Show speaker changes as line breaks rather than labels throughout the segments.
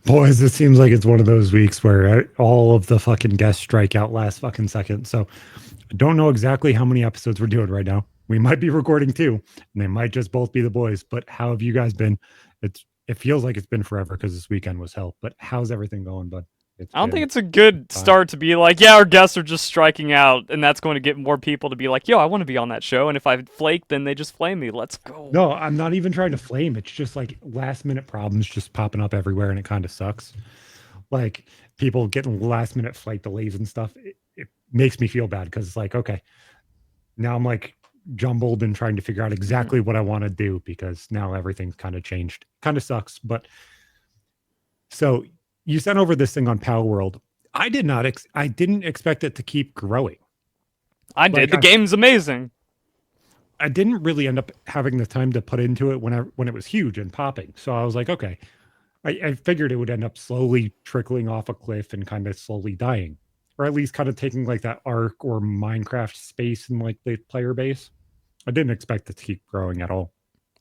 Boys, it seems like it's one of those weeks where all of the fucking guests strike out last fucking second. So I don't know exactly how many episodes we're doing right now. We might be recording two, and they might just both be the boys. But how have you guys been? It feels like it's been forever because this weekend was hell. But how's everything going, bud? It's
I don't think
been
it's a good
fine.
start to be like, yeah, our guests are just striking out, and that's going to get more people to be like, yo, I want to be on that show. And if I flake, then they just flame me. Let's go.
No, I'm not even trying to flame. It's just like last minute problems just popping up everywhere, and it kind of sucks. Like people getting last minute flight delays and stuff. It makes me feel bad because it's like, okay, now I'm like jumbled and trying to figure out
Mhm.
exactly what I want to do because now everything's kind of changed. Kind of sucks. But so you sent over this thing on Pal World. I didn't expect it to keep growing.
I
Like
did. The game's amazing.
I didn't really end up having the time to put into it when it was huge and popping. So I was like, okay, I figured it would end up slowly trickling off a cliff and kind of slowly dying, or at least kind of taking like that Ark or Minecraft space in like the player base. I didn't expect it to keep growing at all.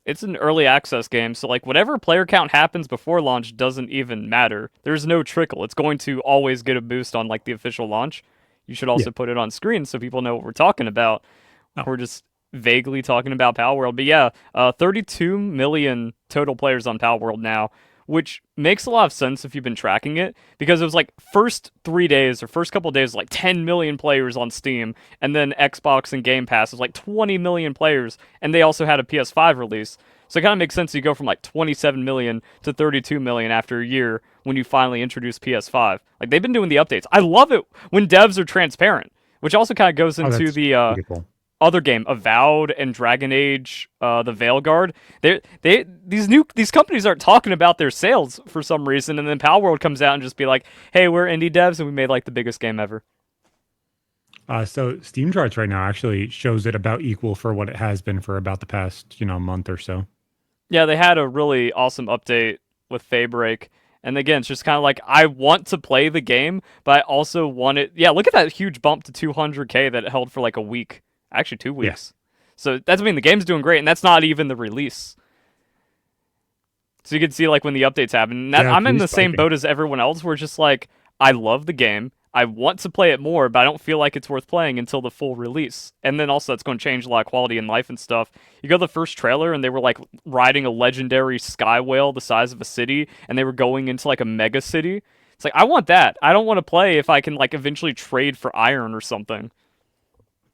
It's an early access game, so like whatever player count happens before launch doesn't even matter. There's no trickle. It's going to always get a boost on like the official launch. You should
Yeah.
also put it on screen so people know what we're talking about.
Oh,
We're just vaguely talking about Pal World. But yeah, 32 million total players on Pal World now, which makes a lot of sense if you've been tracking it because it was like first 3 days or first couple days, like 10 million players on Steam, and then Xbox and Game Pass was like 20 million players, and they also had a PS5 release. So it kind of makes sense you go from like 27 million to 32 million after a year when you finally introduce PS5. Like they've been doing the updates. I love it when devs are transparent, which also kind of goes
oh,
into
that's
the
pretty cool.
other game, Avowed and Dragon Age, the Veilguard. These companies aren't talking about their sales for some reason, and then Pal World comes out and just be like, "Hey, we're indie devs and we made like the biggest game ever."
So Steam charts right now actually shows it about equal for what it has been for about the past month or so.
Yeah, they had a really awesome update with Faybreak. And again, it's just kind of like I want to play the game, but I also want it. Yeah, look at that huge bump to 200K that it held for like a week, actually two
Yeah,
weeks. So that's I mean the game's doing great, and that's not even the release. So you can see like when the updates happen. And that,
yeah, it's
I'm in the same
respiking.
boat as everyone else. Where it's just like I love the game. I want to play it more, but I don't feel like it's worth playing until the full release. And then also that's going to change a lot of quality in life and stuff. You go to the first trailer and they were like riding a legendary sky whale the size of a city, and they were going into like a mega city. It's like I want that. I don't want to play if I can like eventually trade for iron or something.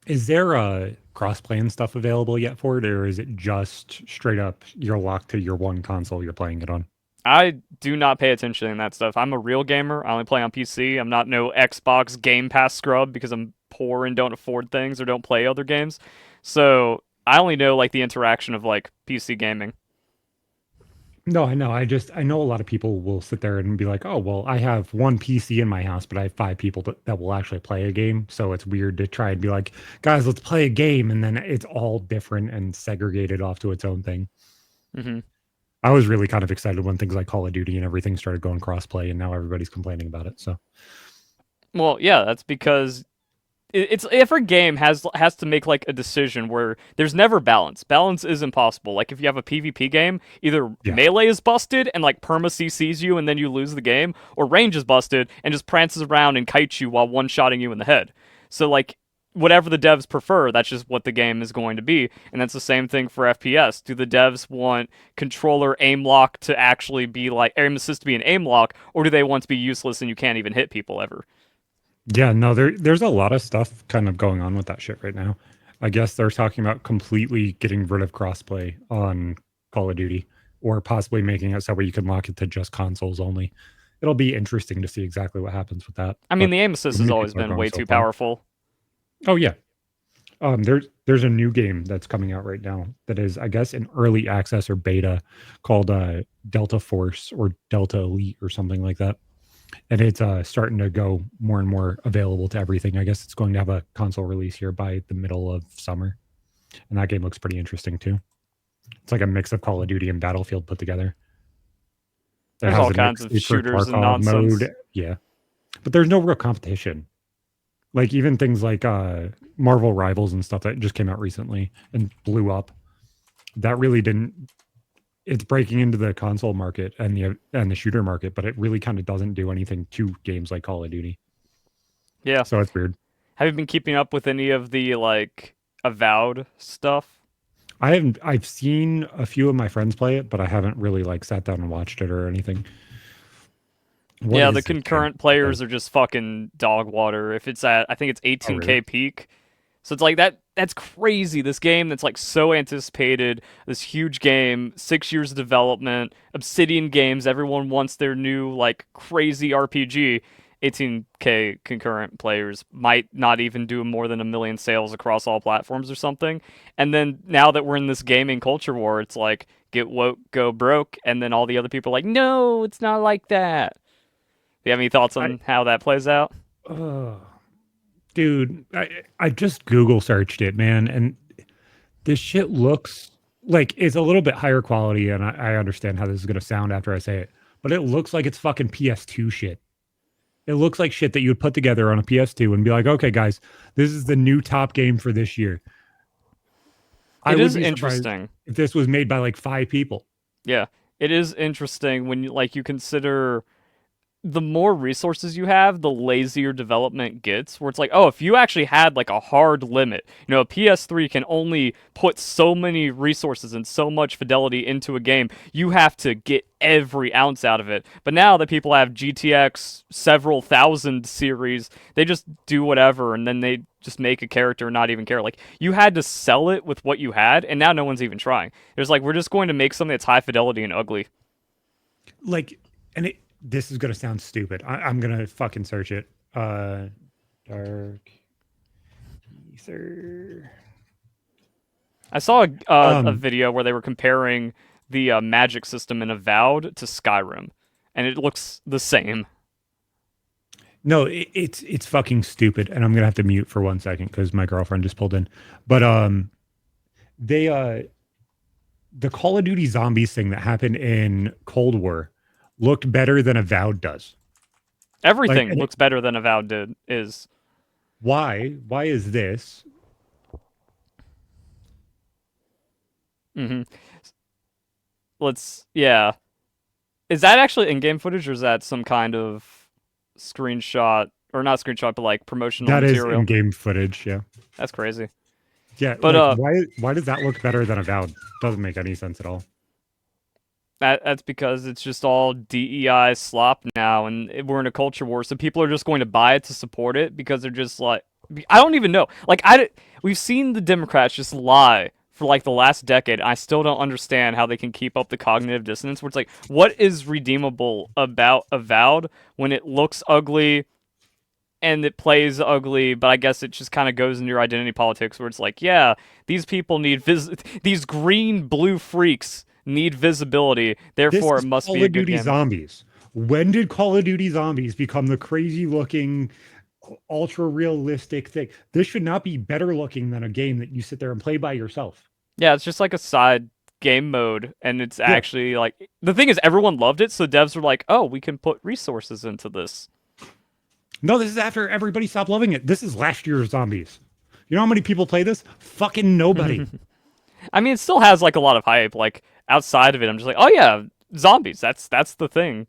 Is there a cross-play and stuff available yet for it, or is it just straight up you're locked to your one console you're playing it on?
I do not pay attention in that stuff. I'm a real gamer. I only play on PC. I'm not no Xbox Game Pass scrub because I'm poor and don't afford things or don't play other games. So I only know like the interaction of like PC gaming.
No, I know. I know a lot of people will sit there and be like, "Oh, well, I have one PC in my house, but I have five people that will actually play a game." So it's weird to try and be like, "Guys, let's play a game," and then it's all different and segregated off to its own thing.
Hmm.
I was really kind of excited when things like Call of Duty and everything started going crossplay, and now everybody's complaining about it. So
Well, yeah, that's because it's every game has to make like a decision where there's never balance. Balance is impossible. Like if you have a PvP game, either
yeah,
melee is busted and like perma CCs you and then you lose the game, or range is busted and just prances around and kites you while one shotting you in the head. So like whatever the devs prefer, that's just what the game is going to be. And that's the same thing for FPS. Do the devs want controller aim lock to actually be like aim assist to be an aim lock, or do they want to be useless and you can't even hit people ever?
yeah. No, there's a lot of stuff kind of going on with that shit right now. I guess they're talking about completely getting rid of crossplay on Call of Duty, or possibly making it so where you can lock it to just consoles only. It'll be interesting to see exactly what happens with that.
I mean,
But
the aim assist
the
has
new
always
people are
been
going
way
so
too
far.
powerful.
Oh yeah. There's a new game that's coming out right now that is, I guess, in early access or beta called Delta Force or Delta Elite or something like that. And it's starting to go more and more available to everything. I guess it's going to have a console release here by the middle of summer. And that game looks pretty interesting too. It's like a mix of Call of Duty and Battlefield put together. It
There's
has
all
a
kinds
mix
of
for
shooters and
Tarkov
nonsense.
mode. Yeah. But there's no real competition. Like even things like Marvel Rivals and stuff that just came out recently and blew up. That really didn't it's breaking into the console market and the shooter market, but it really kind of doesn't do anything to games like Call of Duty.
Yeah.
So it's weird.
Have you been keeping up with any of the like Avowed stuff?
I've seen a few of my friends play it, but I haven't really like sat down and watched it or anything. What
Yeah, the
is this game?
concurrent players are just fucking dog water. If it's at, I think it's
Oh, really?
18K peak. So it's like that's crazy. This game that's like so anticipated, this huge game, 6 years of development, Obsidian Games, everyone wants their new like crazy RPG. 18K concurrent players might not even do more than 1 million sales across all platforms or something. And then now that we're in this gaming culture war, it's like get woke, go broke, and then all the other people are like, no, it's not like that. Do you have any thoughts
I
on how that plays out?
uh, dude, I just Google searched it, man, and this shit looks like it's a little bit higher quality, and I understand how this is gonna sound after I say it, but it looks like it's fucking PS2 shit. It looks like shit that you would put together on a PS2 and be like, okay, guys, this is the new top game for this year. I
It
would
is
be surprised
interesting.
if this was made by like 5 people.
Yeah, it is interesting when you consider the more resources you have, the lazier development gets. Where it's like, oh, if you actually had like a hard limit, a PS3 can only put so many resources and so much fidelity into a game. You have to get every ounce out of it. But now that people have GTX several thousand series, they just do whatever and then they just make a character and not even care. Like you had to sell it with what you had, and now no one's even trying. There's like we're just going to make something that's high fidelity and ugly.
Like, and this is gonna sound stupid. I'm gonna fucking search it. Dark Ether.
I saw a
Um,
video where they were comparing the magic system in Avowed to Skyrim, and it looks the same.
no, it's fucking stupid, and I'm gonna have to mute for 1 second because my girlfriend just pulled in. But they the Call of Duty zombies thing that happened in Cold War looked better than Avowed does. Like,
Everything
and
looks better than Avowed did. Is
why? Why is this?
hmm let's yeah. Is that actually in-game footage, or is that some kind of screenshot, or not screenshot, but like promotional
That is
material?
in-game footage. Yeah,
That's crazy.
yeah.
But
Like, why does that look better than Avowed? Doesn't make any sense at all.
that's because it's just all DEI slop now, and we're in a culture war, so people are just going to buy it to support it because they're just like, I don't even know. Like, we've seen the Democrats just lie for like the last decade. I still don't understand how they can keep up the cognitive dissonance. Where it's like, what is redeemable about Avowed when it looks ugly and it plays ugly, but I guess it just kind of goes into your identity politics where it's like, yeah, these people need these green blue freaks need visibility,
This
therefore it
is
must
Call
be a
of
good
Duty
game.
Zombies. When did Call of Duty Zombies become the crazy looking, ultra realistic thing? This should not be better looking than a game that you sit there and play by yourself.
Yeah, it's just like a side game mode, and it's
Yeah.
actually like the thing is everyone loved it, so devs were like, "Oh, we can put resources into this."
No, this is after everybody stopped loving it. This is last year's Zombies. You know how many people play this? Fucking nobody.
I mean, it still has like a lot of hype. Like outside of it, I'm just like, "Oh yeah, zombies. That's the thing."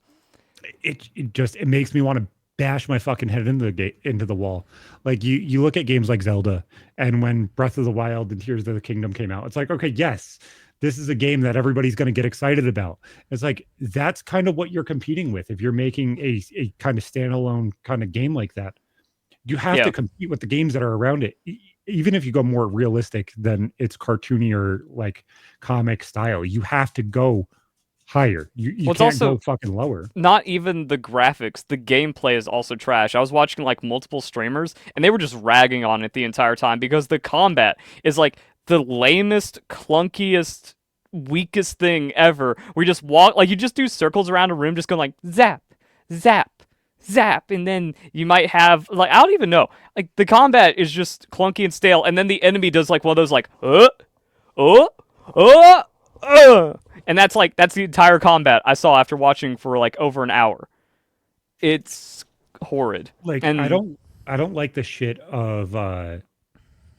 It makes me want to bash my fucking head into the into the wall. Like you look at games like Zelda, and when Breath of the Wild and Tears of the Kingdom came out, it's like, okay, yes, this is a game that everybody's going to get excited about. It's like that's kind of what you're competing with if you're making a kind of standalone kind of game like that. You have to
Yeah.
compete with the games that are around it. Even if you go more realistic than its cartoony or like comic style, you have to go higher. You
Well, it's
can't go
also
fucking lower.
not even the graphics. The gameplay is also trash. I was watching like multiple streamers, and they were just ragging on it the entire time because the combat is like the lamest, clunkiest, weakest thing ever. We just walk like you just do circles around a room, just going like zap, zap, zap, and then you might have like I don't even know. Like the combat is just clunky and stale, and then the enemy does like one of those like uh, uh, and that's the entire combat I saw after watching for like over an hour. It's horrid.
Like
And
I don't like the shit of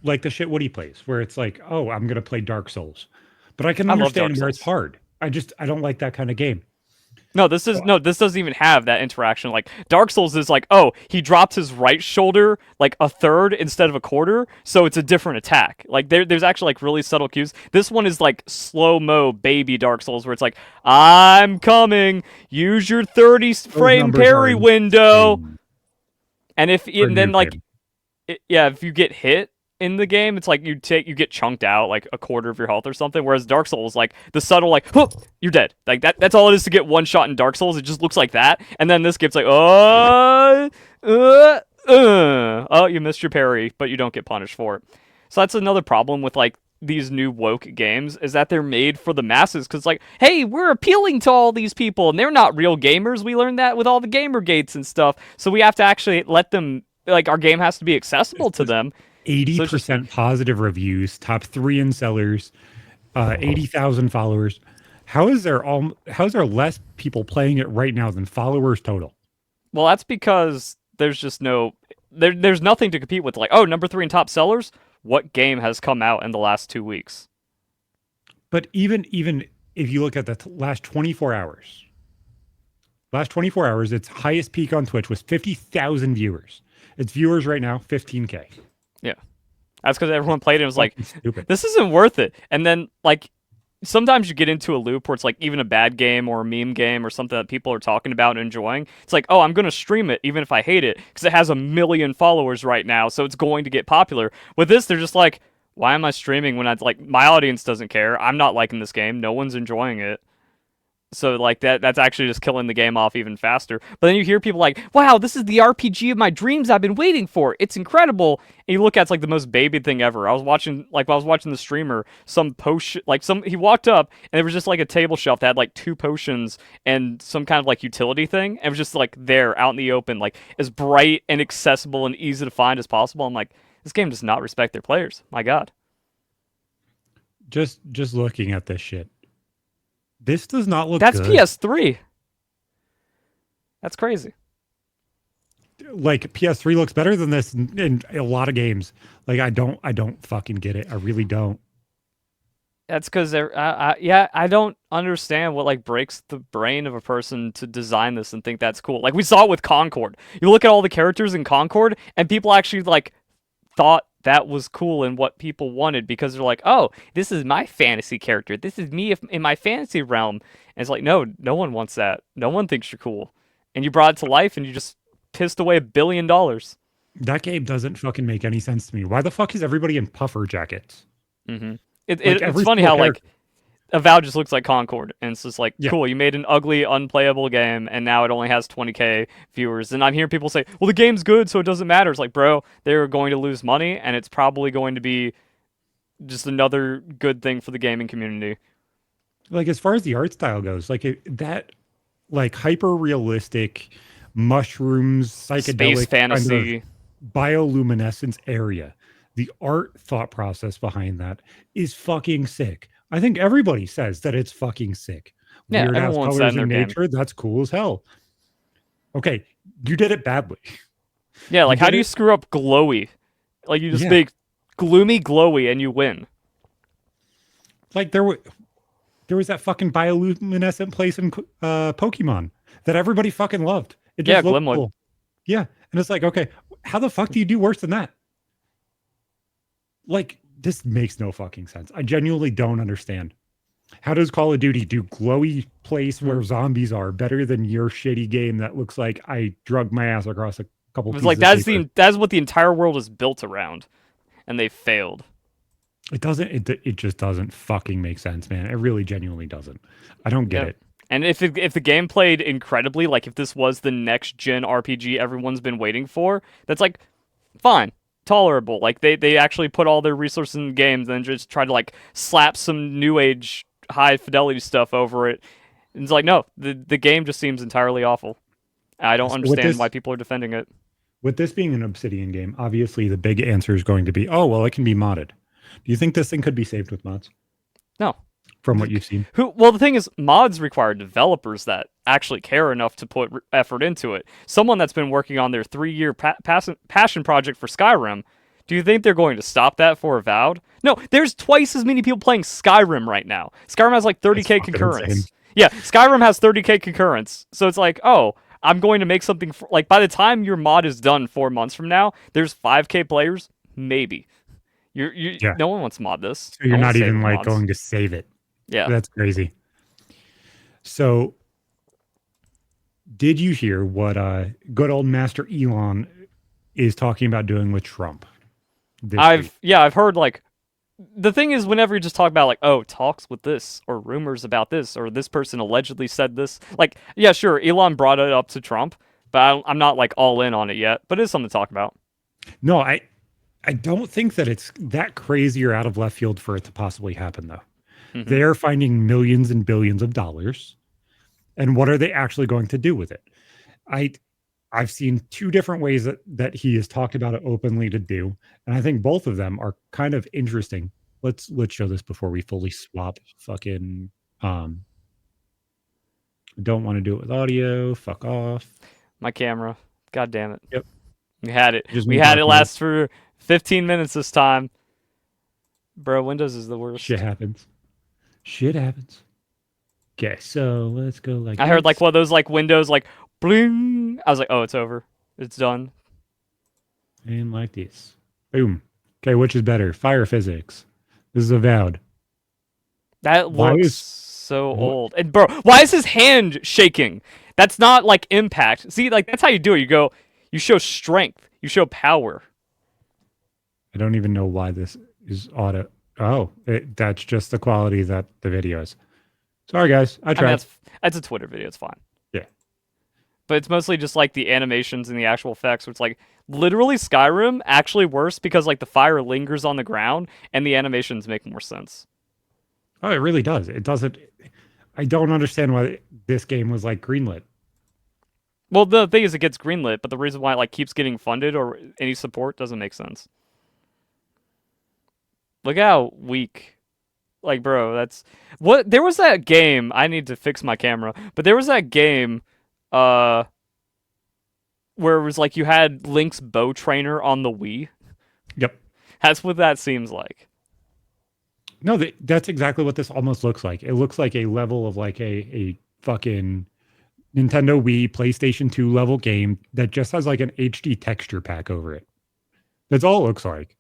like the shit Woody plays, where it's like, oh, I'm gonna play Dark Souls. But I can
I love Dark
understand where it's
Souls.
hard. I don't like that kind of game.
No, this doesn't even have that interaction. Like Dark Souls is like, oh, he dropped his right shoulder like a third instead of a quarter, so it's a different attack. Like there's actually like really subtle cues. This one is like slow mo baby Dark Souls, where it's like, I'm coming, use your 30
Those
frame
numbers are
parry window,
insane
and if
for a
and
new
then like
game.
yeah, if you get hit in the game, it's like you get chunked out like a quarter of your health or something. Whereas Dark Souls, like the subtle like, whoop, you're dead. Like that's all it is to get one shot in Dark Souls. It just looks like that, and then this game's like, oh, you missed your parry, but you don't get punished for it. So that's another problem with like these new woke games is that they're made for the masses because like, hey, we're appealing to all these people and they're not real gamers. We learned that with all the gamer gates and stuff, so we have to actually let them, like, our game has to be accessible to them. So it's just
80% positive reviews, top 3 in sellers, 80,000 followers. How is there less people playing it right now than followers total?
well, that's because there's just there's nothing to compete with. Like, oh, number 3 in top sellers. What game has come out in the last 2 weeks?
But even if you look at the last 24 hours, its highest peak on Twitch was 50,000 viewers. Its viewers right now 15K.
Yeah, that's because everyone played it and was like,
Fucking stupid.
this isn't worth it. And then like sometimes you get into a loop where it's like even a bad game or a meme game or something that people are talking about and enjoying. It's like, oh, I'm going to stream it even if I hate it because it has 1 million followers right now, so it's going to get popular. With this, they're just like, why am I streaming when my audience doesn't care? I'm not liking this game. No one's enjoying it. So like that's actually just killing the game off even faster. But then you hear people like, "Wow, this is the RPG of my dreams I've been waiting for. It's incredible." And you look at it's like the most baby thing ever. I was watching the streamer, some potion he walked up and there was just like a table shelf that had like 2 potions and some kind of like utility thing. And it was just like there out in the open, like as bright and accessible and easy to find as possible. I'm like, this game does not respect their players. My God.
Just looking at this shit. This does not look
That's
good.
PS3. That's crazy.
Like PS3 looks better than this in a lot of games. Like I don't fucking get it. I really don't.
That's because yeah, I don't understand what like breaks the brain of a person to design this and think that's cool. Like we saw it with Concord. You look at all the characters in Concord, and people actually like thought that was cool and what people wanted because they're like, oh, this is my fantasy character. This is me in my fantasy realm. And it's like, no, no one wants that. No one thinks you're cool. And you brought it to life, and you just pissed away $1 billion.
That game doesn't fucking make any sense to me. Why the fuck is everybody in puffer jackets?
Mm-hmm.
Like
It's
every
funny
single
how like
character.
Avowed just looks like Concord, and it's just like,
Yeah.
cool, you made an ugly, unplayable game, and now it only has 20K viewers. And I'm hearing people say, well, the game's good, so it doesn't matter. It's like, bro, they're going to lose money, and it's probably going to be just another good thing for the gaming community.
Like as far as the art style goes, that like hyper realistic mushrooms,
Space
psychedelic kind of
fantasy.
bioluminescence area. The art thought process behind that is fucking sick. I think everybody says that it's fucking sick.
Yeah,
Weird ass
everyone wants that
colors
in their
in
game.
nature, that's cool as hell. Okay, you did it badly.
Yeah,
You
like how
did
do you
it.
screw up glowy? Like you just
Yeah,
make gloomy glowy and you win.
like there was that fucking bioluminescent place in Pokemon that everybody fucking loved. It
Yeah,
just looked
Glimwood.
cool. Yeah, and it's like, okay, how the fuck do you do worse than that? Like, this makes no fucking sense. I genuinely don't understand. How does Call of Duty do glowy place
Hmm.
where zombies are better than your shitty game that looks like I drug my ass across a couple
It was
pieces
like
of paper?
that's what the entire world is built around, and they failed.
It doesn't. It just doesn't fucking make sense, man. It really genuinely doesn't. I don't get
Yeah.
it.
And if the game played incredibly, like if this was the next gen RPG everyone's been waiting for, that's like fine, tolerable. Like they actually put all their resources in the games and just try to like slap some new age high fidelity stuff over it. And it's like no, the game just seems entirely awful. I don't
So with
understand why
this,
people are defending it.
with this being an Obsidian game, obviously the big answer is going to be, oh well, it can be modded. Do you think this thing could be saved with mods?
No.
From what you've seen,
Well, the thing is, mods require developers that actually care enough to put effort into it. Someone that's been working on their 3-year passion project for Skyrim Do you think they're going to stop that for Avowed? No, there's twice as many people playing Skyrim right now. Skyrim has like
It's
30K
fucking insane.
concurrence. Yeah, Skyrim has 30K concurrence. So it's like, oh, I'm going to make something like by the time your mod is done 4 months from now, there's 5K players, maybe. You
Yeah.
no one wants to mod this.
So you're
No one's
not
saving
even like
mods.
going to save it.
Yeah.
That's crazy. So did you hear what good old Master Elon is talking about doing with Trump this week?
I've heard like the thing is whenever you just talk about like oh talks with this or rumors about this or this person allegedly said this like yeah sure Elon brought it up to Trump but I'm not like all in on it yet but it's something to talk about.
No, I don't think that it's that crazy or out of left field for it to possibly happen though.
Mm-hmm.
They're finding millions and billions of dollars, and what are they actually going to do with it? I I've seen two different ways that he has talked about it openly to do, and I think both of them are kind of interesting. Let's show this before we fully swap. Fucking um, don't want to do it with audio. Fuck off.
My camera, god damn it,
Yep.
we had it
Just
we
in
had
dark
it
mode.
last for 15 minutes this time, bro. Windows is the
Shit
worst.
happens. Shit happens. Okay, so let's go like
I heard like
this
one of those like windows like bling. I was like oh it's over, it's done.
and like this. Boom. Okay, which is better? Fire physics. This is Avowed.
That
Why
looks
is
so
what?
old. And bro, why is his hand shaking? That's not like impact. See, like that's how you do it. You go, you show strength, you show power.
I don't even know why this is auto. Oh, that's just the quality that the video is. Sorry, guys. I
I mean,
tried.
that's a Twitter video. It's fine,
Yeah.
but it's mostly just like the animations and the actual effects. Where it's like literally Skyrim actually worse because like the fire lingers on the ground and the animations make more sense.
Oh, it really does. It doesn't. I don't understand why this game was like greenlit.
Well, the thing is, it gets greenlit, but the reason why it like keeps getting funded or any support doesn't make sense. Look how weak. Like, bro, that's what there was that game. I need to fix my camera, but there was that game, uh, where it was like you had Link's bow trainer on the Wii.
Yep.
That's what that seems like.
No, that's exactly what this almost looks like. It looks like a level of like a fucking Nintendo Wii, PlayStation 2 level game that just has like an HD texture pack over it. That's all it looks like.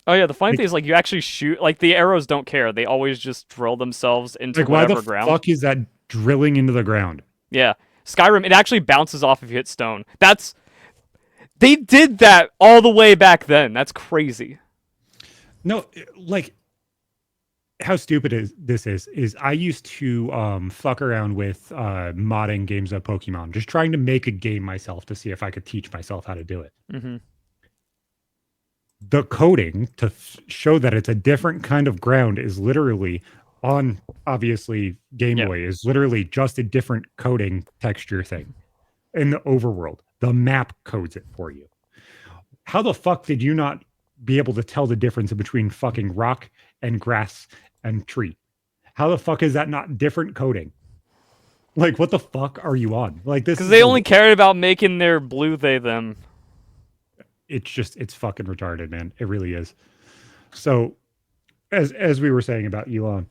Oh yeah, the funny
Like,
thing is like you actually shoot like the arrows don't care. They always just drill themselves into
like why the
whatever ground.
fuck is that drilling into the ground?
Yeah, Skyrim it actually bounces off if you hit stone. That's they did that all the way back then. That's crazy.
No, like how stupid is this is I used to fuck around with modding games of Pokemon, just trying to make a game myself to see if I could teach myself how to do it.
Mm-hmm.
The coding to show that it's a different kind of ground is literally on obviously Game
Yeah.
Boy is literally just a different coding texture thing in the overworld. The map codes it for you. How the fuck did you not be able to tell the difference between fucking rock and grass and tree? How the fuck is that not different coding? Like, what the fuck are you on? Like, this
Because
is
they only cared about making their blue they them.
it's just it's fucking retarded, man. It really is. So, as we were saying about Elon,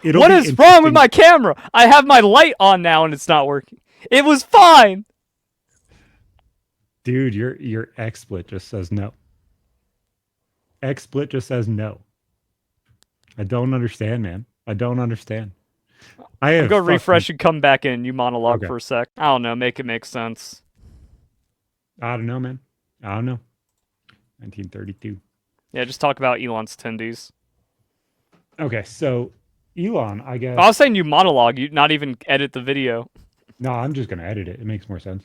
it'll
What
be
is wrong with
interesting.
my camera? I have my light on now and it's not working. It was fine.
Dude, your XSplit just says no. XSplit just says no. I don't understand, man. I don't understand. I
I'm
have
gonna
fucking
refresh and come back in. You monologue
okay.
for a sec. I don't know. Make it make sense.
I don't know, man. I don't know. 1932.
Yeah, just talk about Elon's tendies.
Okay, so Elon, I guess.
I was saying you monologue. You not even edit the video.
No, I'm just gonna edit it. It makes more sense.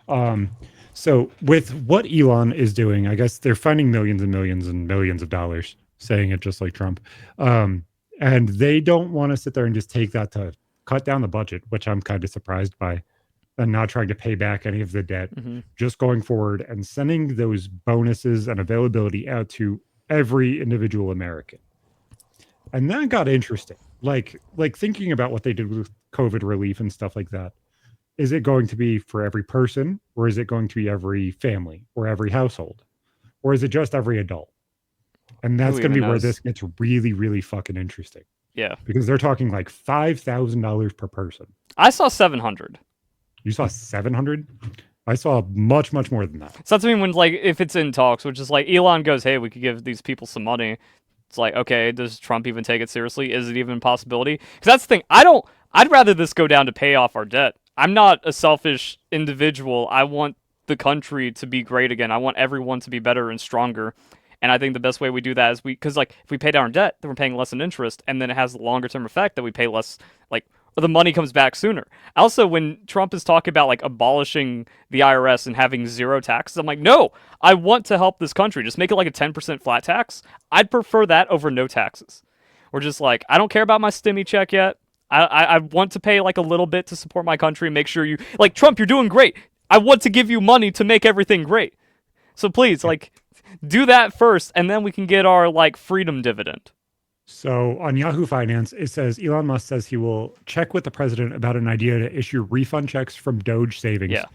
Um, so with what Elon is doing, I guess they're finding millions and millions and millions of dollars, saying it just like Trump. And they don't want to sit there and just take that to cut down the budget, which I'm kind of surprised by, and not trying to pay back any of the debt,
Mm-hmm.
just going forward and sending those bonuses and availability out to every individual American. And that got interesting. Like thinking about what they did with COVID relief and stuff like that. Is it going to be for every person, or is it going to be every family or every household, or is it just every adult? And that's
Who
going to
even
be where this
knows?
gets really, really fucking interesting
Yeah.
because they're talking like $5,000 per person.
I saw 700.
You saw 700? I saw much, much more than that.
So that's, I mean, when, like, if it's in talks, which is like Elon goes, hey, we could give these people some money. It's like, okay, does Trump even take it seriously? Is it even a possibility? Because that's the thing. I'd rather this go down to pay off our debt. I'm not a selfish individual. I want the country to be great again. I want everyone to be better and stronger. And I think the best way we do that is because, like, if we pay down our debt, then we're paying less in interest, and then it has the longer term effect that we pay less, like, the money comes back sooner. Also, when Trump is talking about like abolishing the IRS and having zero taxes, I'm like, no, I want to help this country. Just make it like a 10% flat tax. I'd prefer that over no taxes. We're just like, I don't care about my stimmy check yet. I want to pay like a little bit to support my country. Make sure you, like, Trump, you're doing great. I want to give you money to make everything great. So please, like, do that first, and then we can get our like freedom dividend.
So on Yahoo Finance, it says Elon Musk says he will check with the president about an idea to issue refund checks from Doge savings.
Yeah.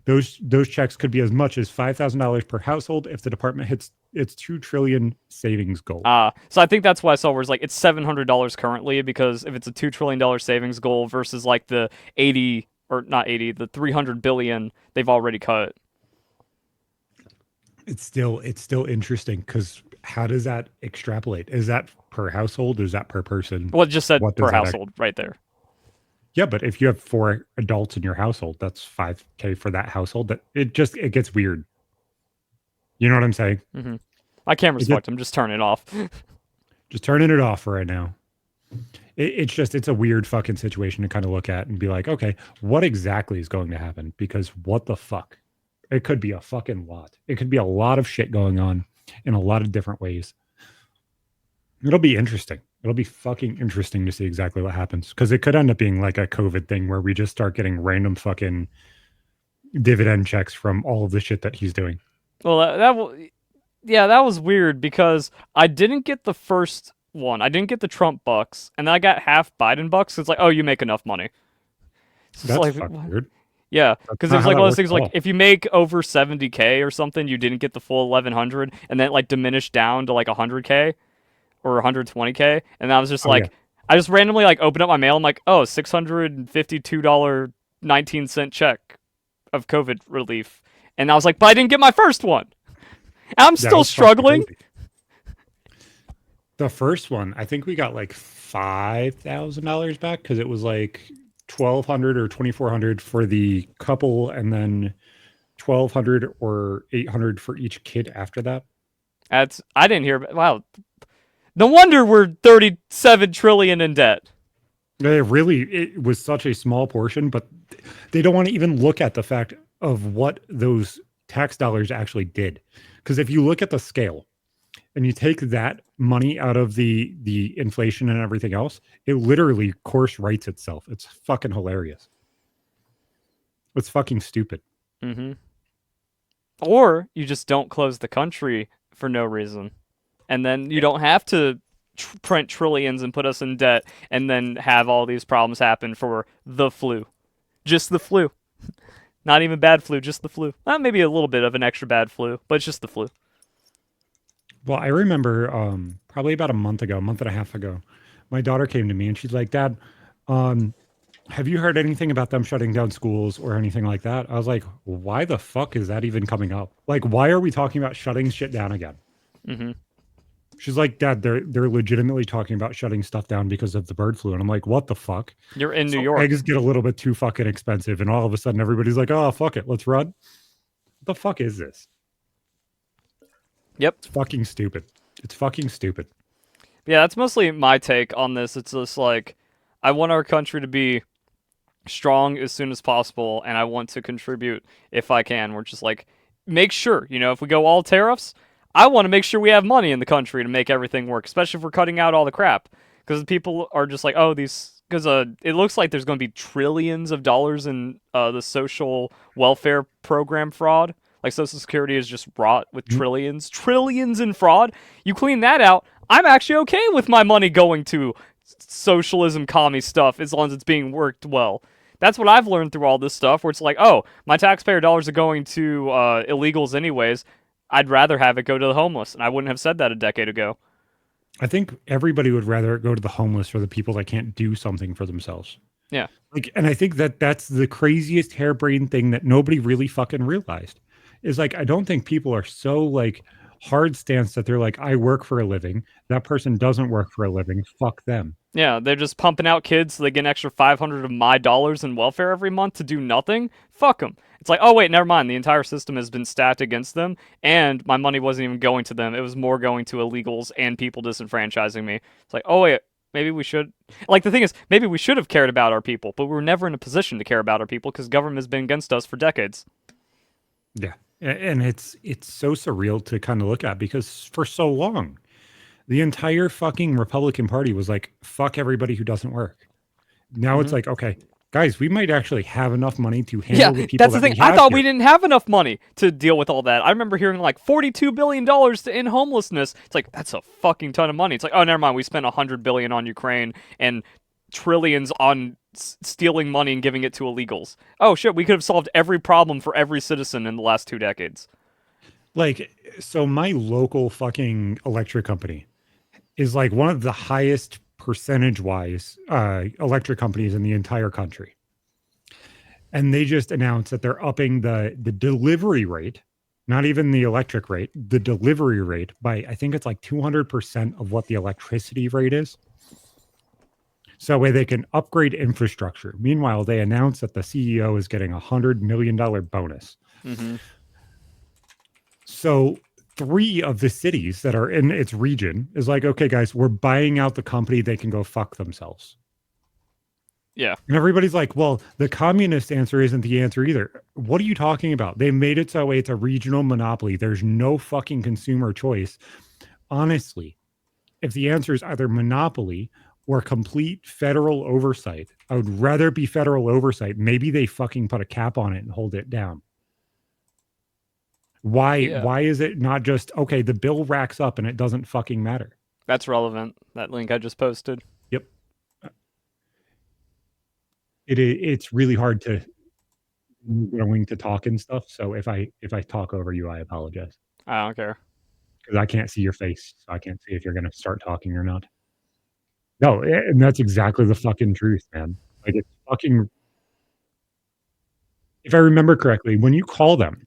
Those checks could be as much as $5,000 per household if the department hits its 2 trillion savings goal.
So I think that's why I saw where it's like it's $700 currently, because if it's a $2 trillion savings goal versus like the 80, or not 80, the 300 billion they've already cut.
It's still interesting because how does that extrapolate? Is that per household? Is that per person?
Well, it just said
What
per
does that
household right there.
Yeah, but if you have 4 adults in your household, that's 5K for that household. That it gets weird. You know what I'm saying?
My camera's
It gets,
fucked. I'm just turning it off.
just turning it off right now. It's a weird fucking situation to kind of look at and be like, okay, what exactly is going to happen? Because what the fuck? It could be a fucking lot. It could be a lot of shit going on in a lot of different ways. It'll be interesting. It'll be fucking interesting to see exactly what happens because it could end up being like a COVID thing where we just start getting random fucking dividend checks from all of the shit that he's doing.
Well, yeah, that was weird because I didn't get the first one. I didn't get the Trump bucks, and then I got half Biden bucks. It's like, oh, you make enough money. It's just
That's
like,
fucking weird.
yeah,
That's
because it
not
was
how
like
that
one of those
works
things
at
like
all.
if you make over 70K or something, you didn't get the full 1100, and then it, like diminished down to like 100K or 120K, and I was just
Oh yeah.
like, I just randomly like opened up my mail. I'm like, oh, $652.19 check of COVID relief, and I was like, but I didn't get my first one. And I'm
That
still
was fucking
struggling.
crazy. The first one, I think we got like $5,000 back because it was like 1,200 or 2,400 for the couple, and then 1,200 or 800 for each kid after that.
That's I didn't hear. Wow, no wonder we're 37 trillion in debt.
It was such a small portion, but they don't want to even look at the fact of what those tax dollars actually did. Because if you look at the scale and you take that money out of the inflation and everything else, it literally course writes itself. It's fucking hilarious. It's fucking stupid.
Mm-hmm. Or you just don't close the country for no reason, and then you don't have to print trillions and put us in debt, and then have all these problems happen for the flu, just the flu. Not even bad flu, just the flu. Maybe a little bit of an extra bad flu, but it's just the flu.
Well, I remember probably about a month ago, a month and a half ago, my daughter came to me and she's like, Dad, um, have you heard anything about them shutting down schools or anything like that? I was like, why the fuck is that even coming up? Like, why are we talking about shutting shit down again?
Mm-hmm.
She's like, Dad, they're legitimately talking about shutting stuff down because of the bird flu. And I'm like, what the fuck?
You're in New
So
York.
eggs get a little bit too fucking expensive, and all of a sudden everybody's like, oh fuck it, let's run. What the fuck is this?
Yep.
It's fucking stupid. It's fucking stupid.
Yeah, that's mostly my take on this. It's just like, I want our country to be strong as soon as possible, and I want to contribute if I can. We're just like, make sure, if we go all tariffs, I want to make sure we have money in the country to make everything work, especially if we're cutting out all the crap. Because people are just like, oh, because it looks like there's going to be trillions of dollars in the social welfare program fraud. Like Social Security is just wrought with
Mm.
trillions in fraud. You clean that out, I'm actually okay with my money going to socialism, commie stuff, as long as it's being worked well. That's what I've learned through all this stuff, where it's like, oh, my taxpayer dollars are going to illegals anyways. I'd rather have it go to the homeless, and I wouldn't have said that a decade ago.
I think everybody would rather go to the homeless or the people that can't do something for themselves.
Yeah.
Like, and I think that that's the craziest harebrained thing that nobody really fucking realized is like, I don't think people are so like hard stance that they're like, I work for a living. That person doesn't work for a living. Fuck them.
Yeah, they're just pumping out kids so they get an extra 500 of my dollars in welfare every month to do nothing. Fuck them. It's like, oh wait, never mind. The entire system has been stacked against them, and my money wasn't even going to them. It was more going to illegals and people disenfranchising me. It's like, oh wait, maybe we should. Like the thing is, maybe we should have cared about our people, but we were never in a position to care about our people because government has been against us for decades.
Yeah. And it's so surreal to kind of look at because for so long, the entire fucking Republican Party was like, fuck everybody who doesn't work. Now it's
Hmm.
like, okay, guys, we might actually have enough money to
Yeah,
handle the people
that's the
that
thing.
we
I
have
thought
here.
we didn't have enough money to deal with all that. I remember hearing like $42 billion to end homelessness. It's like that's a fucking ton of money. It's like, oh, never mind. We spent $100 billion on Ukraine and trillions on stealing money and giving it to illegals. Oh shit, we could have solved every problem for every citizen in the last 2 decades.
Like, so my local fucking electric company is like one of the highest percentage wise electric companies in the entire country. And they just announced that they're upping the delivery rate, not even the electric rate, the delivery rate by I think it's like 200% of what the electricity rate is. So that way they can upgrade infrastructure. Meanwhile, they announced that the CEO is getting $100 million bonus.
Mm-hmm.
So three of the cities that are in its region is like, okay, guys, we're buying out the company. They can go fuck themselves.
Yeah.
And everybody's like, well, the communist answer isn't the answer either. What are you talking about? They made it so it's a regional monopoly. There's no fucking consumer choice. Honestly, if the answer is either monopoly or complete federal oversight, I would rather be federal oversight. Maybe they fucking put a cap on it and hold it down. Why
Yeah.
why is it not just okay, the bill racks up and it doesn't fucking matter?
That's relevant. That link I just posted.
Yep. It's really hard to going to talk and stuff. So if I talk over you, I apologize.
I don't care.
Because I can't see your face, so I can't see if you're gonna start talking or not. No, and that's exactly the fucking truth, man. Like it's fucking if I remember correctly, when you call them,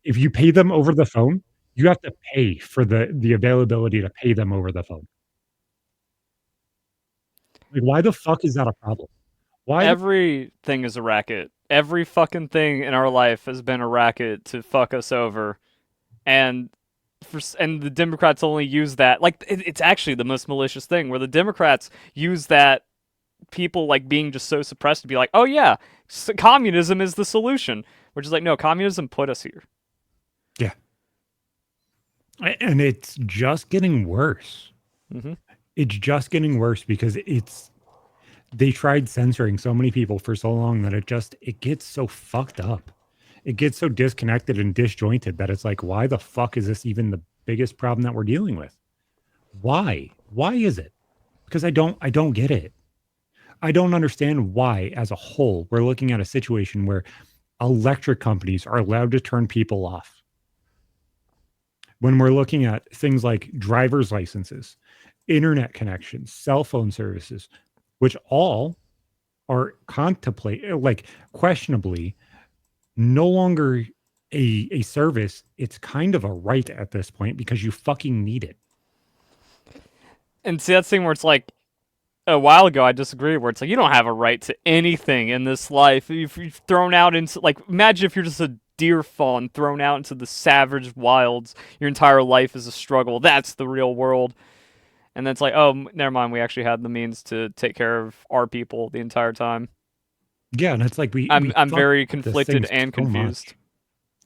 if you pay them over the phone, you have to pay for the availability to pay them over the phone. Like, why the fuck is that a problem? Why the
Everything is a racket. Every fucking thing in our life has been a racket to fuck us over. And and the Democrats only use that like it's actually the most malicious thing where the Democrats use that people like being just so suppressed to be like, oh yeah, communism is the solution, which is like, no, communism put us here.
Yeah. And it's just getting worse.
Mm-hmm.
It's just getting worse because they tried censoring so many people for so long that it gets so fucked up. It gets so disconnected and disjointed that it's like, why the fuck is this even the biggest problem that we're dealing with? Why is it? Because I don't get it. I don't understand why, as a whole, we're looking at a situation where electric companies are allowed to turn people off. When we're looking at things like driver's licenses, internet connections, cell phone services, which all are like questionably no longer a service. It's kind of a right at this point because you fucking need it.
And see that thing where it's like a while ago I disagree where it's like you don't have a right to anything in this life. If you're thrown out into like imagine if you're just a deer fawn thrown out into the savage wilds, your entire life is a struggle. That's the real world. And then it's like, oh, never mind. We actually had the means to take care of our people the entire time.
Yeah, and it's like we
I'm
fuck
very
this thing
conflicted and
so much.
confused.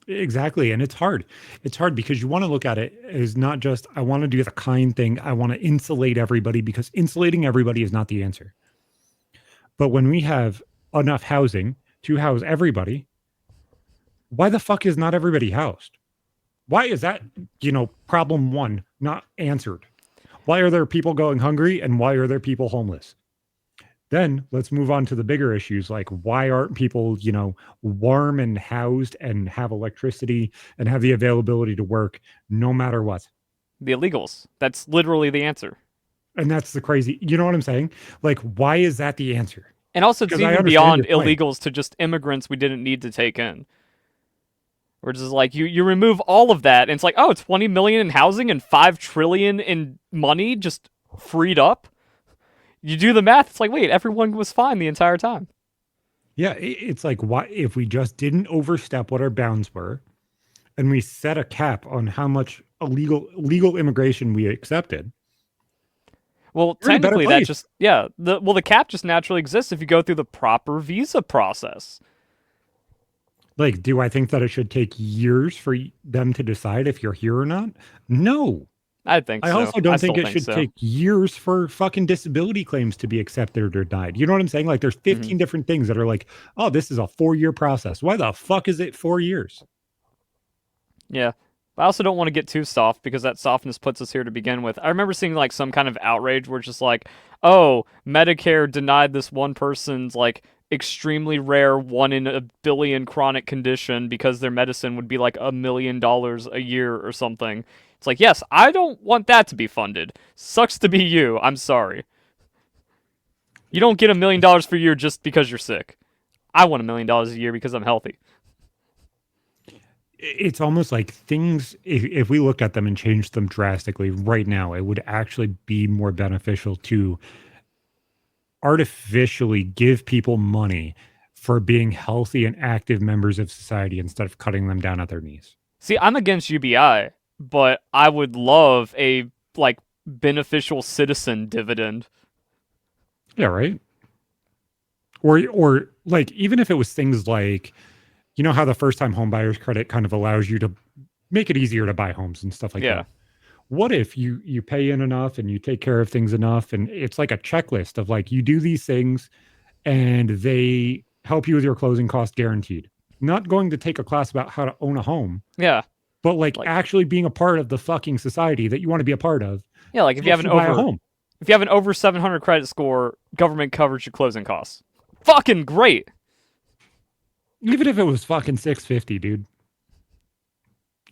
Exactly, and it's hard. It's hard because you want to look at it as not just I want to do the kind thing. I want to insulate everybody because insulating everybody is not the answer. But when we have enough housing to house everybody, why the fuck is not everybody housed? Why is that, problem one not answered? Why are there people going hungry and why are there people homeless? Then let's move on to the bigger issues like why aren't people, warm and housed and have electricity and have the availability to work no matter what?
The illegals. That's literally the answer.
And that's the crazy, you know what I'm saying? Like, why is that the answer?
And also, it's
Because I
even
understand
beyond
your point.
illegals to just immigrants we didn't need to take in. We're just like you remove all of that, and it's like, oh, 20 million in housing and 5 trillion in money just freed up. You do the math, it's like, wait, everyone was fine the entire time.
Yeah, it's like, why, if we just didn't overstep what our bounds were and we set a cap on how much illegal legal immigration we accepted,
Well,
we're in a better
technically, that
place.
just the cap just naturally exists if you go through the proper visa process.
Like, do I think that it should take years for them to decide if you're here or not? No.
I think
I
so.
also
I
don't think
still
it
think
should
so.
take years for fucking disability claims to be accepted or denied. You know what I'm saying? Like, there's
Hmm.
15 different things that are like, oh, this is a 4 year process. Why the fuck is it 4 years?
Yeah. But I also don't want to get too soft because that softness puts us here to begin with. I remember seeing like some kind of outrage where it's just like, oh, Medicare denied this one person's like extremely rare 1 in a billion chronic condition because their medicine would be like $1 million a year or something. It's like, yes, I don't want that to be funded. Sucks to be you. I'm sorry. You don't get $1 million for a year just because you're sick. I want $1 million a year because I'm healthy.
It's almost like things, if we looked at them and changed them drastically right now, it would actually be more beneficial to artificially give people money for being healthy and active members of society instead of cutting them down at their knees.
See, I'm against UBI, but I would love a like beneficial citizen dividend.
Yeah, right. Or like even if it was things like, how the first time home buyers credit kind of allows you to make it easier to buy homes and stuff like
Yeah.
that. What if you pay in enough and you take care of things enough and it's like a checklist of like you do these things and they help you with your closing cost guaranteed. Not going to take a class about how to own a home,
Yeah.
but like
Like
actually being a part of the fucking society that you want to be a part of
yeah, like
helps you buy a home.
if you have an over 700 credit score, government covers your closing costs. Fucking great.
Even if it was fucking 650, dude.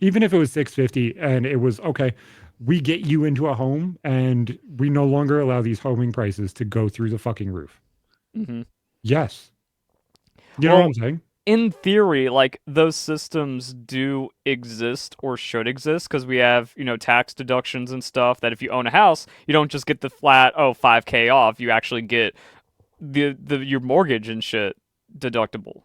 Even if it was 650 and it was okay, we get you into a home and we no longer allow these homing prices to go through the fucking roof.
Hmm.
Yes. You know what I'm
Well,
saying?
in theory, like those systems do exist or should exist because we have, tax deductions and stuff that if you own a house, you don't just get the flat, oh, 5K off. You actually get the your mortgage and shit deductible.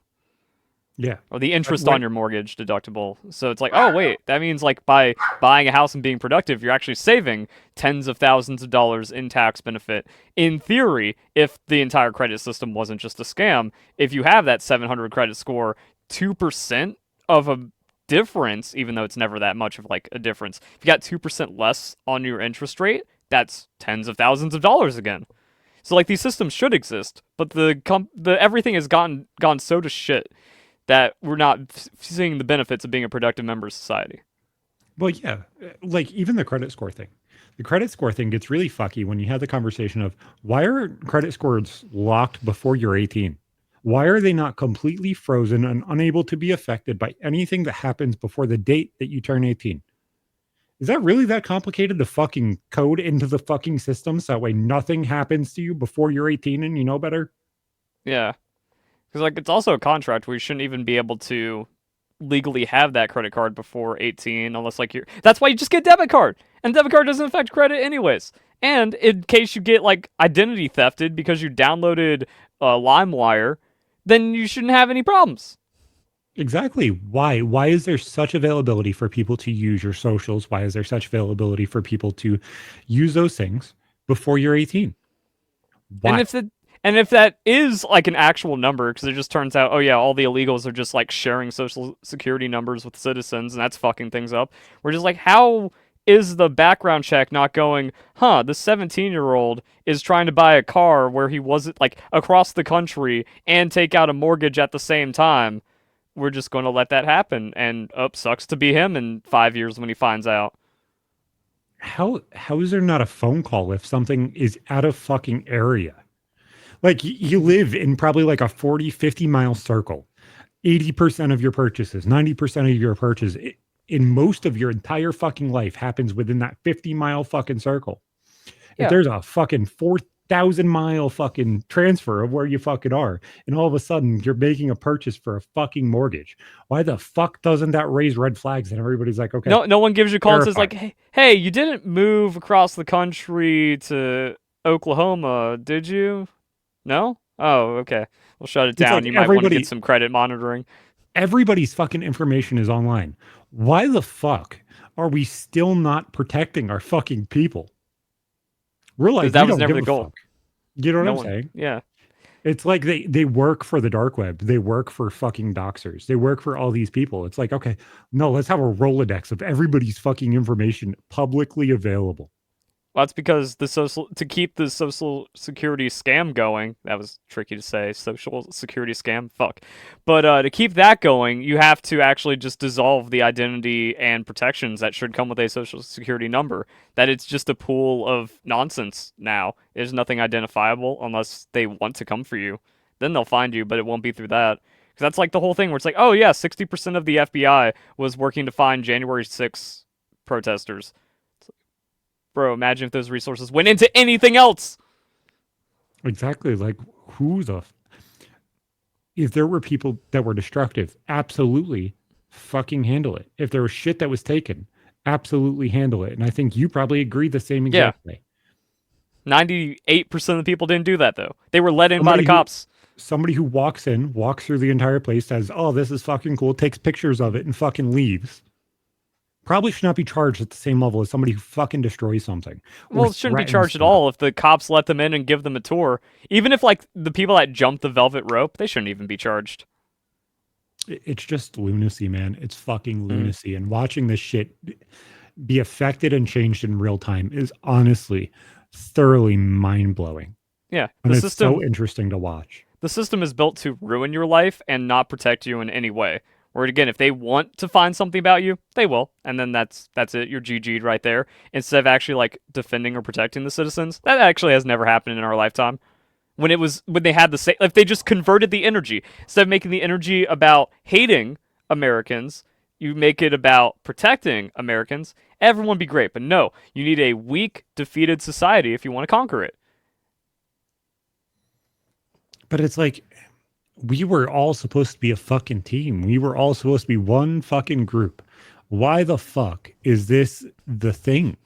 Yeah.
Or the interest on
What?
your mortgage deductible. So it's like, oh wait, that means like by buying a house and being productive, you're actually saving tens of thousands of dollars in tax benefit. In theory, if the entire credit system wasn't just a scam, if you have that 700 credit score, 2% of a difference, even though it's never that much of like a difference, if you got 2% less on your interest rate, that's tens of thousands of dollars again. So like these systems should exist, but the everything has gone so to shit that we're not seeing the benefits of being a productive member of society.
Well, yeah. Like even the credit score thing. The credit score thing gets really fucky when you have the conversation of why are credit scores locked before you're 18? Why are they not completely frozen and unable to be affected by anything that happens before the date that you turn 18? Is that really that complicated to fucking code into the fucking system so that way nothing happens to you before you're 18 and you know better?
Yeah, because like it's also a contract where you shouldn't even be able to legally have that credit card before 18 unless like you're. That's why you just get a debit card, and debit card doesn't affect credit anyways. And in case you get like identity thefted because you downloaded LimeWire, then you shouldn't have any problems.
Exactly. Why? Why is there such availability for people to use your socials? Why is there such availability for people to use those things before you're 18?
And
Why?
if that is like an actual number, because it just turns out, oh yeah, all the illegals are just like sharing social security numbers with citizens, and that's fucking things up. We're just like, how is the background check not going? Huh? The 17-year-old is trying to buy a car where he wasn't like across the country and take out a mortgage at the same time. We're just going to let that happen, and sucks to be him in 5 years when he finds out.
How is there not a phone call if something is out of fucking area? Like you live in probably like a 40, 50 mile circle. 80% of your purchases, 90% of your purchases in most of your entire fucking life happens within that 50-mile fucking circle. If
Yeah.
there's a fucking 4,000-mile fucking transfer of where you fucking are, and all of a sudden you're making a purchase for a fucking mortgage, why the fuck doesn't that raise red flags? And everybody's like, okay,
No one gives you a call and says
verify.
like, hey, you didn't move across the country to Oklahoma, did you? No? Oh, okay. We'll shut it
It's
down.
like
You might want to get some credit monitoring.
everybody's fucking information is online. Why the fuck are we still not protecting our fucking people? We're
Because
like,
that
we
was
don't
never
give
the
a
goal.
fuck. You know what
No
I'm
one.
saying?
Yeah.
It's like they work for the dark web. They work for fucking doxers. They work for all these people. It's like, okay, no, let's have a Rolodex of everybody's fucking information publicly available.
Well, that's because the social to keep the social security scam going. That was tricky to say. Social security scam. Fuck. But to keep that going, you have to actually just dissolve the identity and protections that should come with a social security number. That it's just a pool of nonsense now. There's nothing identifiable unless they want to come for you. Then they'll find you, but it won't be through that. Because that's like the whole thing where it's like, oh yeah, 60% of the FBI was working to find January 6th protesters. Bro, imagine if those resources went into anything else.
Exactly. Like, who the if there were people that were destructive, absolutely fucking handle it. If there was shit that was taken, absolutely handle it. And I think you probably agree the same
Yeah,
exact way.
98% of the people didn't do that though. They were let in by the
Somebody who
cops.
somebody who walks in, walks through the entire place, says, "Oh, this is fucking cool," takes pictures of it and fucking leaves. Probably should not be charged at the same level as somebody who fucking destroys something or
Well, it shouldn't be
threatens
charged at
somebody.
all if the cops let them in and give them a tour. Even if like the people that jumped the velvet rope, they shouldn't even be charged.
It's just lunacy, man. It's fucking
Mm.
lunacy. And watching this shit be affected and changed in real time is honestly thoroughly mind blowing.
Yeah,
And it's so interesting to watch.
the system is built to ruin your life and not protect you in any way. Where again, if they want to find something about you, they will, and then that's it. You're GG'd right there. Instead of actually like defending or protecting the citizens, that actually has never happened in our lifetime. When they had the same, if they just converted the energy instead of making the energy about hating Americans, you make it about protecting Americans. Everyone would be great, but no, you need a weak, defeated society if you want to conquer it.
But it's like we were all supposed to be a fucking team. We were all supposed to be one fucking group. Why the fuck is this the thing?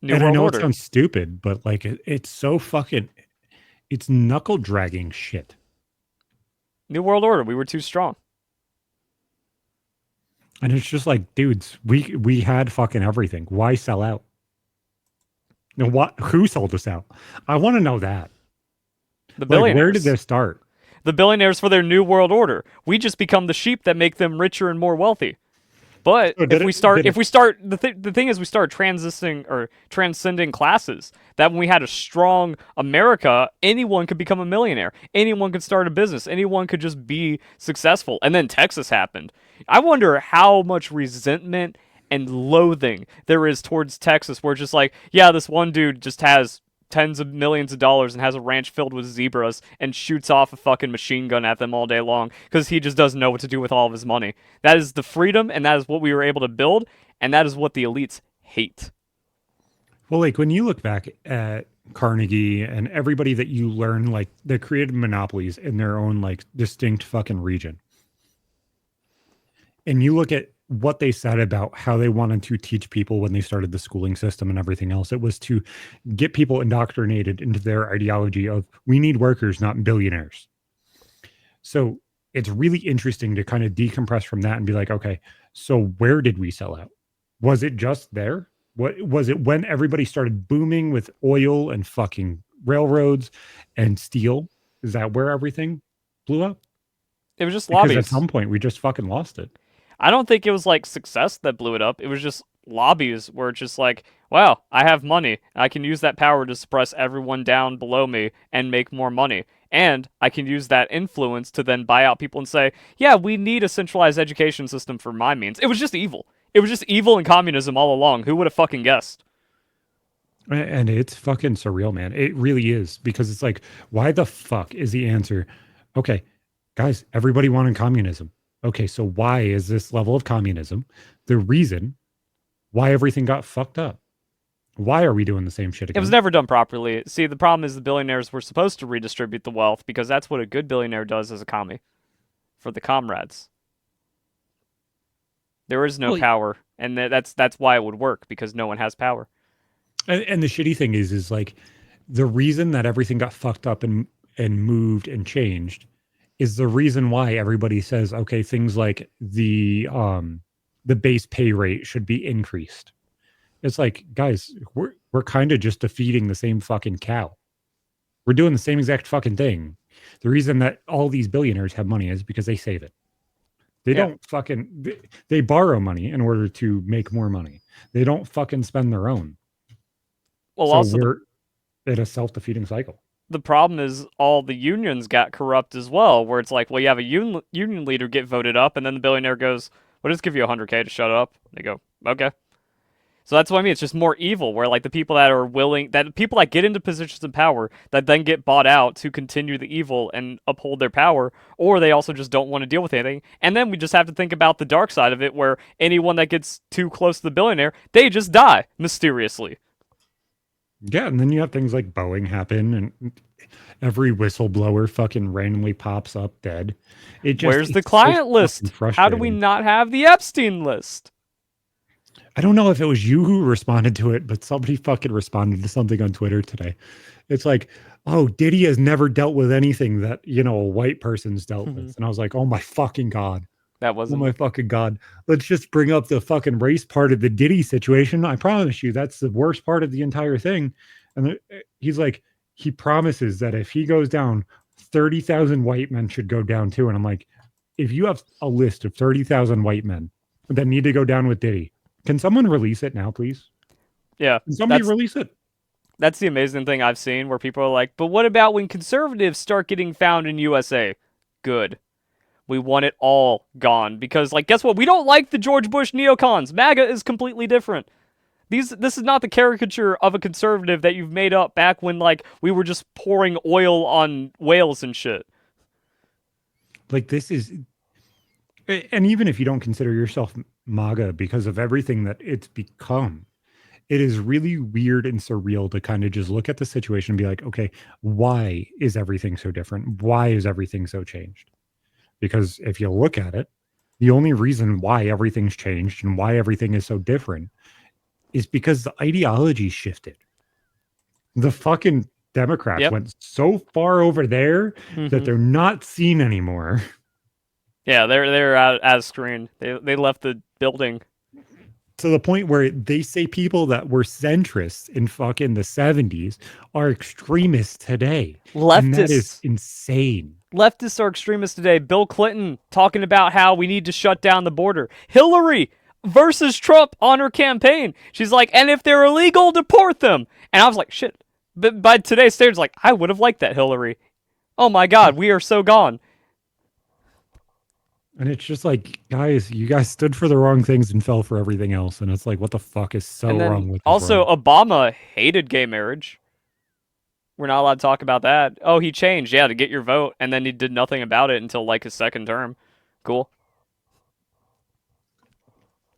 New
And I
World
know it
Order.
sounds stupid, but like it's so fucking it's knuckle dragging shit.
New World Order. We were too strong.
And it's just like, dudes, we had fucking everything. Why sell out? No, what? Who sold us out? I want to know that.
The
Like, where did
billionaires.
this start?
The billionaires for their New World Order. We just become the sheep that make them richer and more wealthy. But
So did it? Did
if
it?
we start, the thing is, we start transisting or transcending classes. That when we had a strong America, anyone could become a millionaire. Anyone could start a business. Anyone could just be successful. And then Texas happened. I wonder how much resentment and loathing there is towards Texas, where it's just like, yeah, this one dude just has tens of millions of dollars and has a ranch filled with zebras and shoots off a fucking machine gun at them all day long because he just doesn't know what to do with all of his money. That is the freedom, and that is what we were able to build, and that is what the elites hate.
Well, like when you look back at Carnegie and everybody that you learn, like they created monopolies in their own like distinct fucking region, and you look at what they said about how they wanted to teach people when they started the schooling system and everything else, it was to get people indoctrinated into their ideology of we need workers, not billionaires. So it's really interesting to kind of decompress from that and be like, okay, so where did we sell out? Was it just there? What was it when everybody started booming with oil and fucking railroads and steel? Is that where everything blew up?
It was just
Because at
lobbies.
some point we just fucking lost it.
I don't think it was like success that blew it up. It was just lobbies where it's just like, wow, I have money. I can use that power to suppress everyone down below me and make more money. And I can use that influence to then buy out people and say, yeah, we need a centralized education system for my means. It was just evil. It was just evil and communism all along. Who would have fucking guessed?
And it's fucking surreal, man. It really is because it's like, why the fuck is the answer? Okay, guys, everybody wanted communism. Okay, so why is this level of communism the reason why everything got fucked up? Why are we doing the same shit
It was
again?
never done properly. See, the problem is the billionaires were supposed to redistribute the wealth because that's what a good billionaire does as a commie for the comrades. There is no
Well,
power, and that's why it would work because no one has power.
and the shitty thing is like the reason that everything got fucked up and moved and changed is the reason why everybody says okay, things like the base pay rate should be increased. It's like, guys, we're kind of just defeating the same fucking cow. We're doing the same exact fucking thing. The reason that all these billionaires have money is because they save it. They
Yeah.
don't fucking they borrow money in order to make more money. They don't fucking spend their own.
Well,
So
also
we're in a self-defeating cycle.
the problem is all the unions got corrupt as well, where it's like, well, you have a union leader get voted up, and then the billionaire goes, "We'll just give you 100K to shut up." They go, "Okay." So that's what I mean. It's just more evil, where like the people that are willing, that people that get into positions of power, that then get bought out to continue the evil and uphold their power, or they also just don't want to deal with anything. And then we just have to think about the dark side of it, where anyone that gets too close to the billionaire, they just die mysteriously.
Yeah, and then you have things like Boeing happen, and every whistleblower fucking randomly pops up dead.
Where's the
It's so
client
fucking
list? How do we
frustrating.
not have the Epstein list?
I don't know if it was you who responded to it, but somebody fucking responded to something on Twitter today. It's like, oh, Diddy has never dealt with anything that, a white person's dealt with. And I was like, oh my fucking God.
That
Oh
wasn't.
my fucking God. Let's just bring up the fucking race part of the Diddy situation. I promise you, that's the worst part of the entire thing. And he's like, he promises that if he goes down, 30,000 white men should go down too. And I'm like, if you have a list of 30,000 white men that need to go down with Diddy, can someone release it now, please?
Yeah,
Can somebody
that's
release it?
that's the amazing thing I've seen, where people are like, "But what about when conservatives start getting found in USA?" Good. We want it all gone because, like, guess what? We don't like the George Bush neocons. MAGA is completely different. This is not the caricature of a conservative that you've made up back when like we were just pouring oil on whales and shit.
Like, this is, and even if you don't consider yourself MAGA because of everything that it's become, it is really weird and surreal to kind of just look at the situation and be like, okay, why is everything so different? Why is everything so changed? Because if you look at it, the only reason why everything's changed and why everything is so different is because the ideology shifted. The fucking Democrats
Yep.
went so far over there that
Mm-hmm.
they're not seen anymore.
Yeah, they're out of screen. They left the building.
To the point where they say people that were centrists in fucking the 70s are extremists today. And that is
Leftists.
insane.
Leftists are extremists today. Bill Clinton talking about how we need to shut down the border. Hillary versus Trump on her campaign. She's like, and if they're illegal, deport them. And I was like, shit. But by today's standards, like, I would have liked that, Hillary. Oh my God, we are so gone.
And it's just like, guys, you guys stood for the wrong things and fell for everything else. And it's like, what the fuck is so
And then
wrong with this
also,
world?
Obama hated gay marriage. We're not allowed to talk about that. Oh, he changed, yeah, to get your vote, and then he did nothing about it until like his second term. Cool.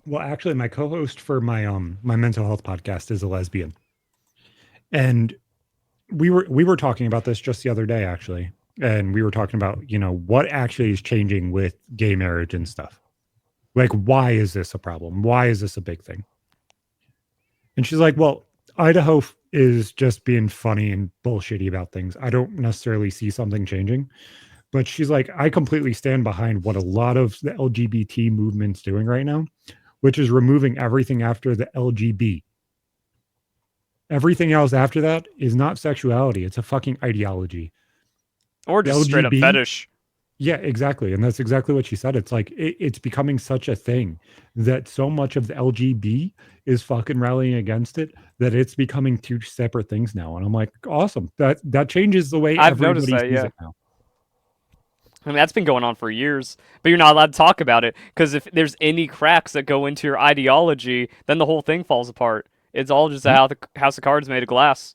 Well, actually, my co-host for my mental health podcast is a lesbian. And we were talking about this just the other day, actually. And we were talking about, what actually is changing with gay marriage and stuff. Like, why is this a problem? Why is this a big thing? And she's like, well, Idaho is just being funny and bullshitty about things. I don't necessarily see something changing. But she's like, I completely stand behind what a lot of the LGBT movement's doing right now, which is removing everything after the LGB. Everything else after that is not sexuality. It's a fucking ideology.
Or
The
just straight up
LGB,
fetish.
yeah, exactly. And that's exactly what she said. It's like it's becoming such a thing that so much of the LGB is fucking rallying against it that it's becoming two separate things now. And I'm like, awesome. That changes the way
I've noticed
everybody
that,
sees
yeah.
it now.
I mean, that's been going on for years, but you're not allowed to talk about it because if there's any cracks that go into your ideology, then the whole thing falls apart. It's all just a
Mhm.
house of cards made of glass.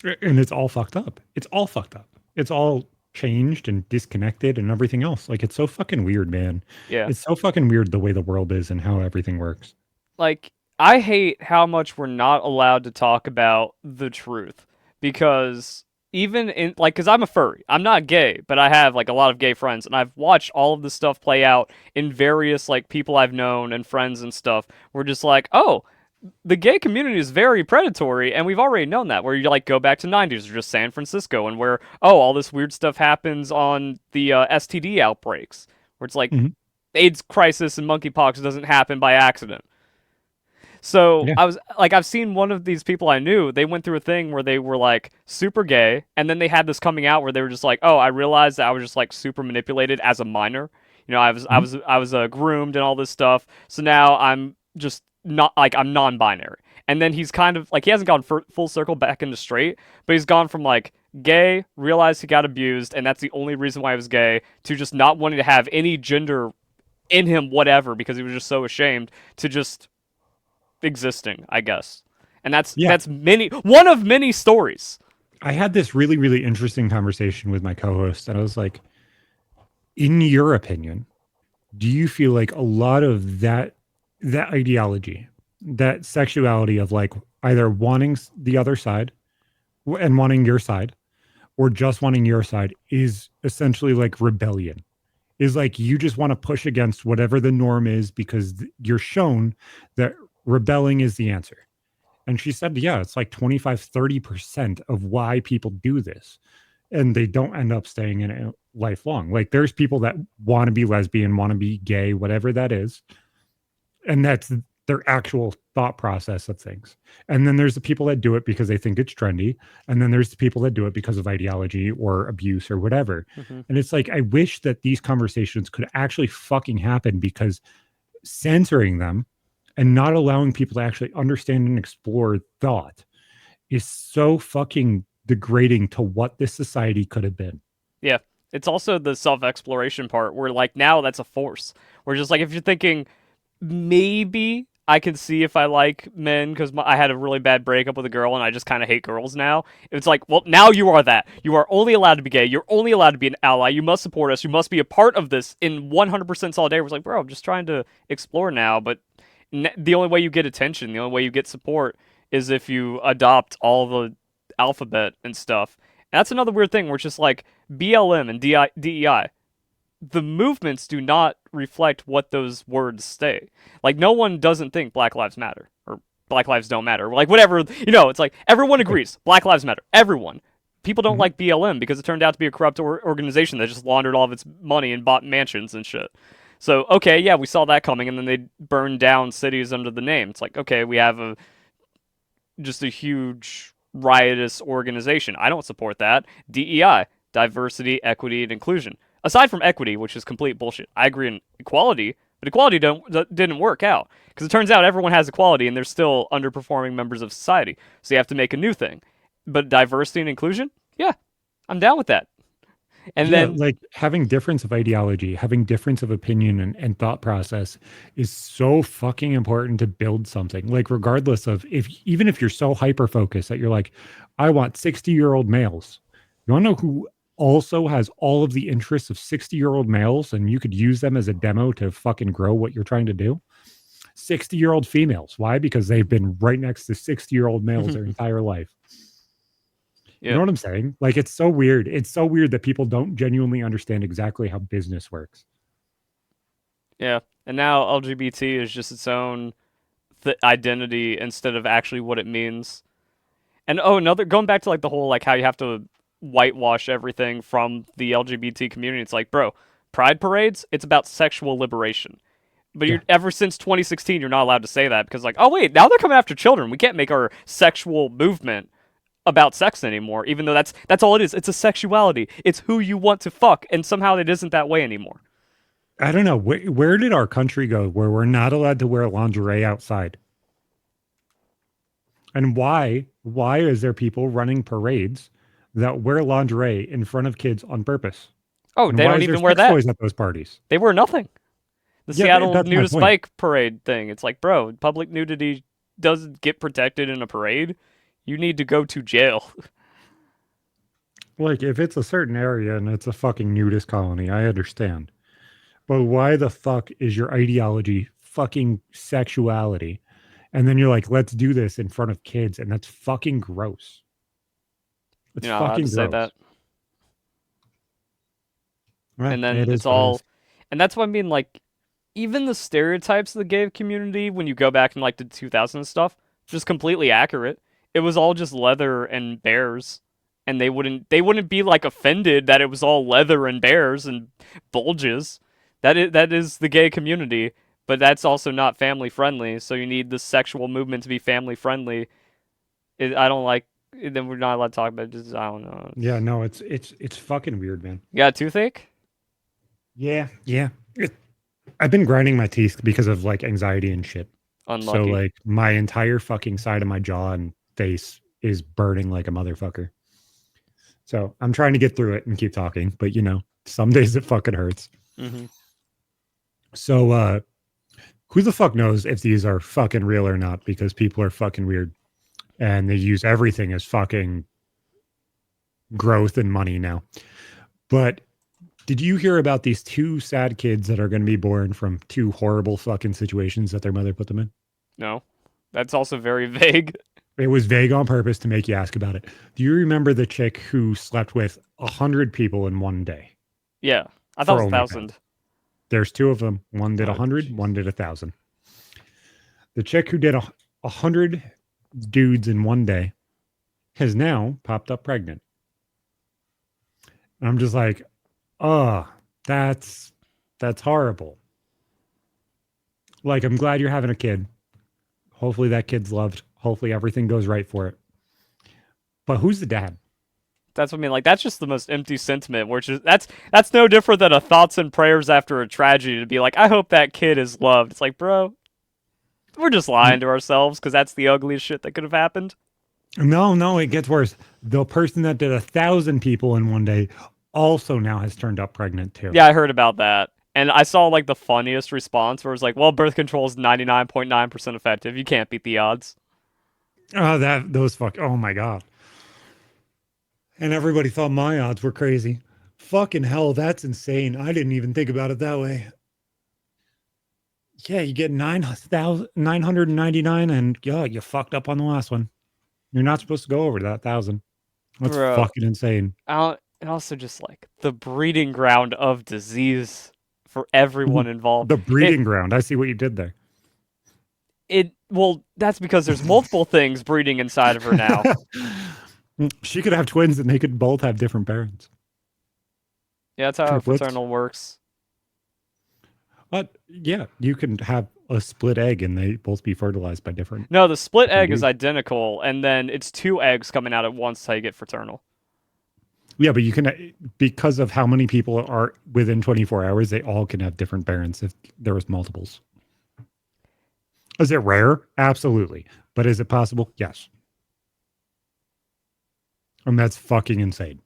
And it's all fucked up. It's all fucked up. It's all changed and disconnected and everything else. Like it's so fucking weird, man.
Yeah.
It's so fucking weird the way the world is and how everything works.
Like, I hate how much we're not allowed to talk about the truth because even in like cuz I'm a furry. I'm not gay, but I have like a lot of gay friends and I've watched all of this stuff play out in various like people I've known and friends and stuff. We're just like, "Oh, the gay community is very predatory and we've already known that where you like go back to 90s or just San Francisco and where all this weird stuff happens on the STD outbreaks where it's like
Mhm.
AIDS crisis and monkeypox doesn't happen by accident. So
Yeah.
I was like, I've seen one of these people I knew. They went through a thing where they were like super gay, and then they had this coming out where they were just like, "Oh, I realized that I was just like super manipulated as a minor. You know,
Mhm.
I was groomed and all this stuff. So now I'm just not like I'm non-binary." And then he's kind of like he hasn't gone full circle back into straight, but he's gone from like gay, realized he got abused, and that's the only reason why he was gay, to just not wanting to have any gender in him, whatever, because he was just so ashamed to just existing, I guess. And
Yeah.
that's many one of many stories.
I had this really, really interesting conversation with my co-host, and I was like, in your opinion, do you feel like a lot of that ideology, that sexuality of like either wanting the other side and wanting your side, or just wanting your side is essentially like rebellion? Is like you just want to push against whatever the norm is because you're shown that rebelling is the answer. And she said, yeah, it's like 25-30% of why people do this. And they don't end up staying in it lifelong. Like there's people that want to be lesbian, want to be gay, whatever that is. And that's their actual thought process of things. And then there's the people that do it because they think it's trendy. And then there's the people that do it because of ideology or abuse or whatever.
Mm-hmm.
And it's like, I wish that these conversations could actually fucking happen because censoring them and not allowing people to actually understand and explore thought is so fucking degrading to what this society could have been.
Yeah. It's also the self exploration part where like now that's a force. Where just like if you're thinking maybe I can see if I like men because I had a really bad breakup with a girl and I just kind of hate girls now. It's like, well, now you are that. You are only allowed to be gay. You're only allowed to be an ally. You must support us. You must be a part of this in 100% solidarity. It's like, bro, I'm just trying to explore now. But the only way you get attention, the only way you get support is if you adopt all the alphabet and stuff. And that's another weird thing where it's just like BLM and DEI, the movements do not reflect what those words say. Like no one doesn't think Black Lives Matter or Black Lives don't matter. Like whatever, it's like everyone
Right.
agrees Black Lives Matter. Everyone. People don't
Mhm.
like BLM because it turned out to be a corrupt organization that just laundered all of its money and bought mansions and shit. So okay, yeah, we saw that coming, and then they burned down cities under the name. It's like okay, we have a just a huge riotous organization. I don't support that. DEI, diversity, equity, and inclusion. Aside from equity, which is complete bullshit, I agree in equality, but equality didn't work out because it turns out everyone has equality and they're still underperforming members of society. So you have to make a new thing. But diversity and inclusion, yeah, I'm down with that. And
Yeah,
then,
like having difference of ideology, having difference of opinion and thought process is so fucking important to build something. Like, regardless of if, even if you're so hyper focused that you're like, I want 60-year-old males. You want to know who also has all of the interests of 60-year-old males and you could use them as a demo to fucking grow what you're trying to do? 60-year-old females. Why? Because they've been right next to 60-year-old males their entire life. You
yeah,
know what I'm saying? Like it's so weird. It's so weird that people don't genuinely understand exactly how business works.
yeah. And now LGBT is just its own identity instead of actually what it means. And another going back to like the whole like how you have to whitewash everything from the LGBT community. It's like, bro, pride parades, it's about sexual liberation. But
Yeah.
you're ever since 2016, you're not allowed to say that because like, oh wait, now they're coming after children. We can't make our sexual movement about sex anymore, even though that's all it is. It's a sexuality. It's who you want to fuck, and somehow it isn't that way anymore.
I don't know. Where did our country go where we're not allowed to wear lingerie outside? And why is there people running parades that wear lingerie in front of kids on purpose?
Oh,
And
they
why
don't
is there
even wear
sex
that.
toys at those parties?
They wear nothing. The
Yeah,
Seattle
that's my
nudist
point.
bike parade thing. It's like, bro, public nudity. doesn't get protected in a parade, you need to go to jail.
Like, if it's a certain area and it's a fucking nudist colony, I understand. But why the fuck is your ideology fucking sexuality? And then you're like, let's do this in front of kids, and that's fucking gross. It's
You're not allowed to
fucking
say that.
gross. Well,
And then
it
it's
is what it is.
all, and that's what I mean. Like even the stereotypes of the gay community, when you go back in like the 2000s stuff, just completely accurate. It was all just leather and bears, and they wouldn't be like offended that it was all leather and bears and bulges. That is the gay community, but that's also not family friendly. So you need the sexual movement to be family friendly. I don't like. Then we're not allowed to talk about it. Just I don't know.
Yeah, no, it's fucking weird, man.
You got a toothache?
Yeah, yeah. I've been grinding my teeth because of like anxiety and shit. So
Unlucky.
like my entire fucking side of my jaw and face is burning like a motherfucker. So I'm trying to get through it and keep talking, but some days it fucking hurts.
Hmm.
So who the fuck knows if these are fucking real or not, because people are fucking weird and they use everything as fucking growth and money now. But did you hear about these two sad kids that are going to be born from two horrible fucking situations that their mother put them in?
No, that's also very vague.
It was vague on purpose to make you ask about it. Do you remember the chick who slept with 100 people in one day
Yeah, I thought it
for
was a
OnlyFans?
thousand.
There's two of them. One did
Oh,
100,
jeez.
one did 1,000. The chick who did 100 dudes in one day has now popped up pregnant. And I'm just like, oh, that's horrible. Like, I'm glad you're having a kid. Hopefully that kid's loved. Hopefully everything goes right for it. But who's the dad?
That's what I mean. Like that's just the most empty sentiment. Which is that's no different than a thoughts and prayers after a tragedy to be like, I hope that kid is loved. It's like, bro, we're just lying to ourselves because that's the ugliest shit that could have happened.
No, no, it gets worse. The person that did 1,000 people in one day also now has turned up pregnant too.
Yeah, I heard about that. And I saw like the funniest response where it's like, well, birth control is 99.9% effective. You can't beat the odds.
Oh, those fuck. Oh my god. And everybody thought my odds were crazy. Fucking hell, that's insane. I didn't even think about it that way. Yeah, you get 9,999, and yeah, you fucked up on the last one. You're not supposed to go over that 1,000. That's
Bro,
fucking insane.
and also just like the breeding ground of disease for everyone involved.
The breeding ground. I see what you did there.
Well, that's because there's multiple things breeding inside of her now.
She could have twins and they could both have different parents.
Yeah, that's how
Triplets.
fraternal works.
But yeah, you can have a split egg and they both be fertilized by different
No, the split
different
egg is
dudes.
identical, and then it's two eggs coming out at once till you get fraternal.
Yeah, but you can, because of how many people are within 24 hours, they all can have different parents if there was multiples. Is it rare? Absolutely. But is it possible? Yes. And that's fucking insane.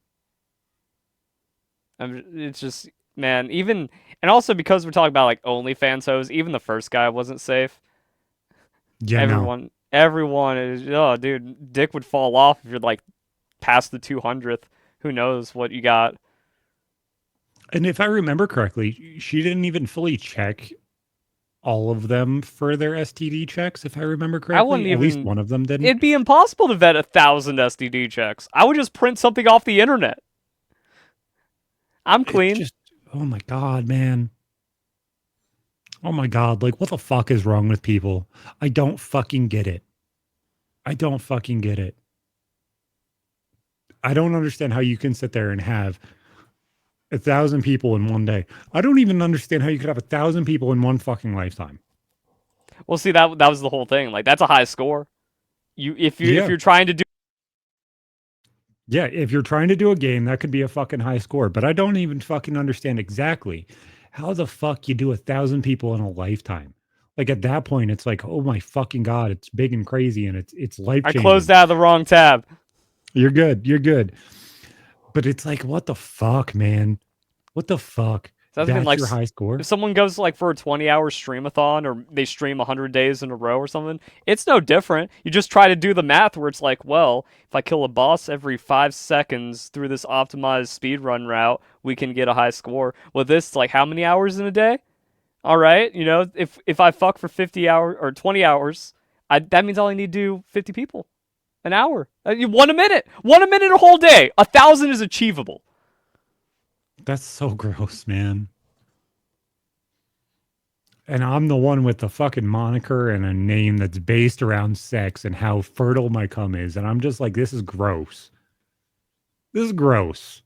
It's just, man, even, and also because we're talking about like OnlyFans hoes, even the first guy wasn't safe.
Yeah, no.
Everyone is, oh, dude, dick would fall off if you're like past the 200th. Who knows what you got?
And if I remember correctly, she didn't even fully check all of them for their STD checks, if I remember
I wouldn't
correctly. At least
even.
one of them didn't.
It'd be impossible to vet 1,000 STD checks. I would just print something off the internet. I'm
It's
clean.
just, oh my God, man. Oh my God. Like, what the fuck is wrong with people? I don't fucking get it. I don't fucking get it. I don't understand how you can sit there and have 1,000 people in one day. I don't even understand how you could have 1,000 people in one fucking lifetime.
Well, see that was the whole thing. Like that's a high score. If
Yeah.
you're trying to do.
Yeah. If you're trying to do a game, that could be a fucking high score. But I don't even fucking understand exactly how the fuck you do 1,000 people in a lifetime. Like at that point, it's like, oh my fucking God, it's big and crazy and it's life
I closed
changing.
out of the wrong tab.
You're good. You're good. But it's like, what the fuck, man? What the fuck?
So that's the thing.
That's
Like,
your high score?
if someone goes like for a 20-hour streamathon or they stream 100 days in a row or something, it's no different. You just try to do the math where it's like, well, if I kill a boss every 5 seconds through this optimized speedrun route, we can get a high score. With this, like, how many hours in a day? All right, if I fuck for 50 hours or 20 hours, that means all I need to do 50 people an hour. 1 minute, 1 minute a whole day. 1,000 is achievable.
That's so gross, man. And I'm the one with the fucking moniker and a name that's based around sex and how fertile my cum is. And I'm just like, this is gross. This is gross.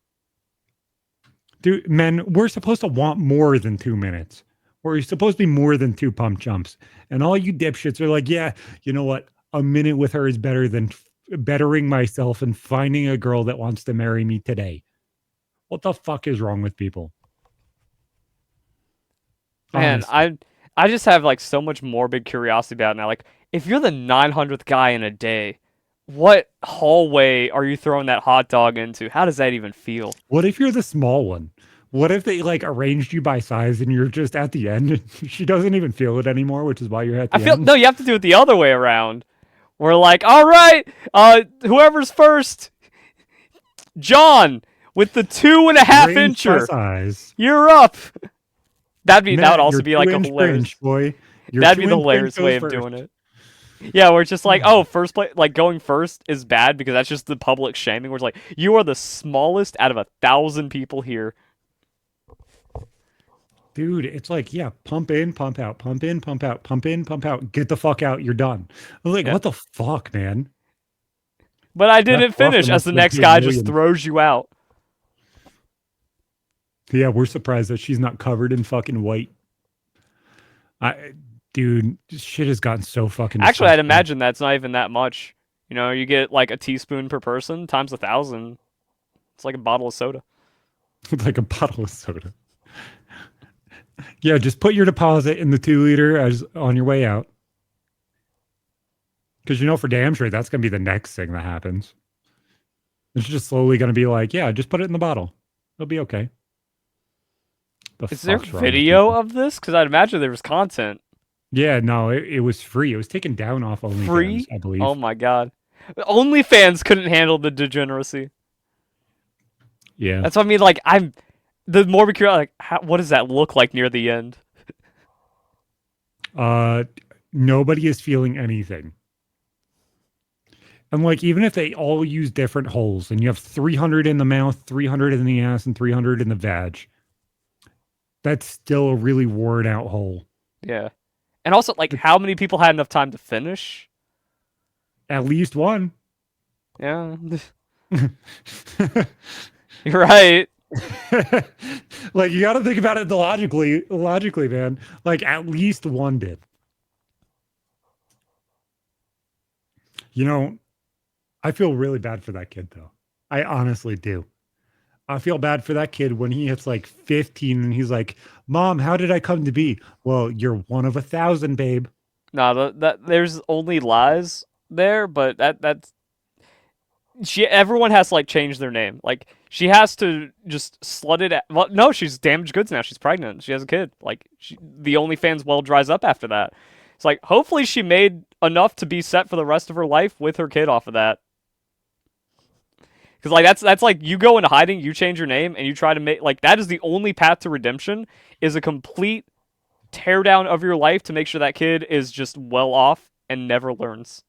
Dude, men, we're supposed to want more than 2 minutes. We're supposed to be more than two pump jumps. And all you dipshits are like, yeah, you know what? A minute with her is better than bettering myself and finding a girl that wants to marry me today. What the fuck is wrong with people?
Man,
Honestly.
I just have like so much morbid curiosity about it now. Like, if you're the 900th guy in a day, what hallway are you throwing that hot dog into? How does that even feel?
What if you're the small one? What if they like arranged you by size and you're just at the end? She doesn't even feel it anymore, which is why you're at
I
the
feel
end.
no, you have to do it the other way around. We're like, all right, whoever's first, John with the 2.5
Arranged by
incher,
size.
you're up. That would
Matt,
also
your
be like a
2 inch
hilarious.
French, boy. Your
That'd be the
2 inch French
hilarious way
goes
of
first.
doing it. Yeah, where it's just like, oh, first place, like going first is bad because that's just the public shaming. Where it's like, you are the smallest out of 1,000 people here.
Dude, it's like, yeah, pump in, pump out, pump in, pump out, pump in, pump out. Get the fuck out. You're done. I was like,
Yeah,
what the fuck, man?
but I
That
didn't
buffer
finish as
must
the
have been
next
paid
guy just
millions.
throws you out.
Yeah, we're surprised that she's not covered in fucking white. I, dude, shit has gotten so fucking
Actually, I'd
disgusting.
imagine that's not even that much. You get like a teaspoon per person times 1,000. It's like a bottle of soda.
Like a bottle of soda. Yeah, just put your deposit in the 2 liter as on your way out. Because you know for damn sure that's gonna be the next thing that happens. It's just slowly gonna be like, yeah, just put it in the bottle. It'll be okay. The
Is there
fuck's wrong with
video
people?
of this? Because I'd imagine there was content.
Yeah, no, it was free. It was taken down off OnlyFans,
Free?
I
Oh
believe.
my god. OnlyFans couldn't handle the degeneracy.
Yeah.
That's what I mean. Like, I'm the morbid curiosity. Like, what does that look like near the end?
Uh Nobody is feeling anything. And like even if they all use different holes and you have 300 in the mouth, 300 in the ass, and 300 in the vag, that's still a really worn out hole.
Yeah. And also, like, how many people had enough time to finish?
At least one.
Yeah. You're right.
Like you got to think about it logically, man. Like at least one did. You know, I feel really bad for that kid though. I honestly do. I feel bad for that kid when he hits like 15 and he's like, "Mom, how did I come to be?" Well, you're one of 1,000, babe.
No, that there's only lies there, but that's everyone has to like change their name. Like, she has to just slut it. Well, no, she's damaged goods now. She's pregnant. She has a kid. Like, the OnlyFans well dries up after that. It's like, hopefully she made enough to be set for the rest of her life with her kid off of that. Because like that's like you go into hiding, you change your name, and you try to make like that is the only path to redemption is a complete teardown of your life to make sure that kid is just well off and never learns.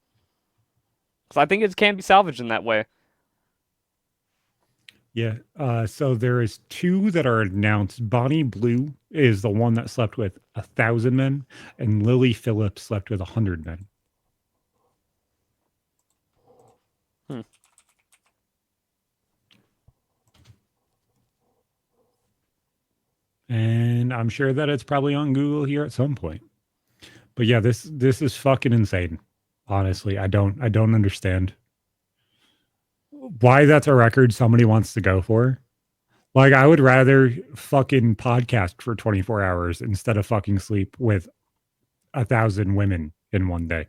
Because I think it can be salvaged in that way.
Yeah. So there is two that are announced. Bonnie Blue is the one that slept with 1,000 men, and Lily Phillips slept with 100 men.
Hmm.
And I'm sure that it's probably on Google here at some point. But yeah, this is fucking insane. Honestly, I don't understand why that's a record somebody wants to go for. Like I would rather fucking podcast for 24 hours instead of fucking sleep with 1,000 women in one day.